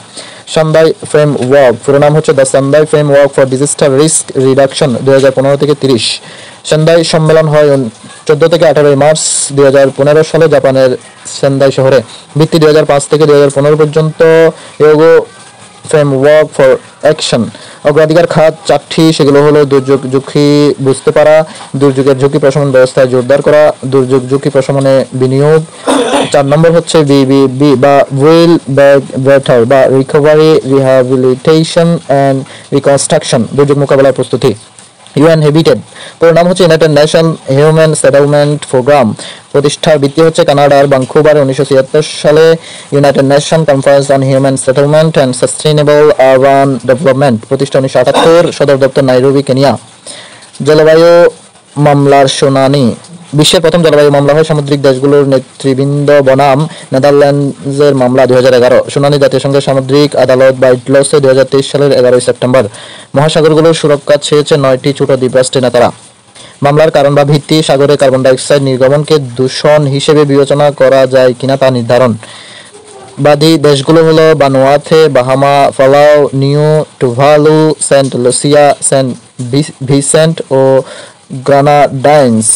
সান্দাই ফ্রেমওয়ার্ক পুরো নাম হচ্ছে the Sendai framework for disaster risk reduction 2015 থেকে 30। সেন্দাই সম্মেলন হয় 14 থেকে 18 মার্চ 2015 সালে জাপানের সেন্দাই শহরে। ভিত্তি 2005 থেকে 2015 পর্যন্ত ইয়োগো ফ্রেমওয়ার্ক ফর অ্যাকশন। অগ্রাধিকার খাত 4টি, সেগুলো হলো দুর্যোগ ঝুঁকি বুঝতে পারা, দুর্যোগের ঝুঁকি প্রশমন ব্যবস্থায় জোরদার করা, দুর্যোগ ঝুঁকি প্রশমনে বিনিয়োগ। 4 নম্বর হচ্ছে BBB বা উইল ব্যাক বেটার বা রিকভারি রিহ্যাবিলিটেশন অ্যান্ড রিকনস্ট্রাকশন দুর্যোগ মোকাবেলার প্রস্তুতি। UN হ্যাবিটেট পুরো নাম হচ্ছে United Nation Human Settlement Programme প্রতিষ্ঠার ভিত্তি হচ্ছে কানাডার ভাঙ্কুভারে 1976 সালে United Nation Conference on Human Settlement and Sustainable Urban Development প্রতিষ্ঠা 1978। সদর দপ্তর নাইরোবি, কেনিয়া। জলবায়ু মামলার শুনানি বিশ্বের প্রথম জলবায়ু মামলা হয় সামুদ্রিক দেশগুলোর নেতৃবৃন্দ বনাম নেদারল্যান্ডসের মামলা 2011। শুনানি জাতিসংঘের সামুদ্রিক আদালত বা ইডলসে 2023 সালের 11 সেপ্টেম্বর। মহাসাগরগুলোর সুরক্ষা চেয়েছে 9টি ছোট দ্বীপরাষ্ট্রের নেতারা। মামলার কারণ বা ভিত্তি সাগরে কার্বন ডাইঅক্সাইড নির্গমনকে দূষণ হিসেবে বিবেচনা করা যায় কিনা তা নির্ধারণ। বাদী দেশগুলো হলো Vanuatu, Bahama, Palau, new Tuvalu, Saint Lucia, Saint Vincent ও গ্রানাডাইন্স।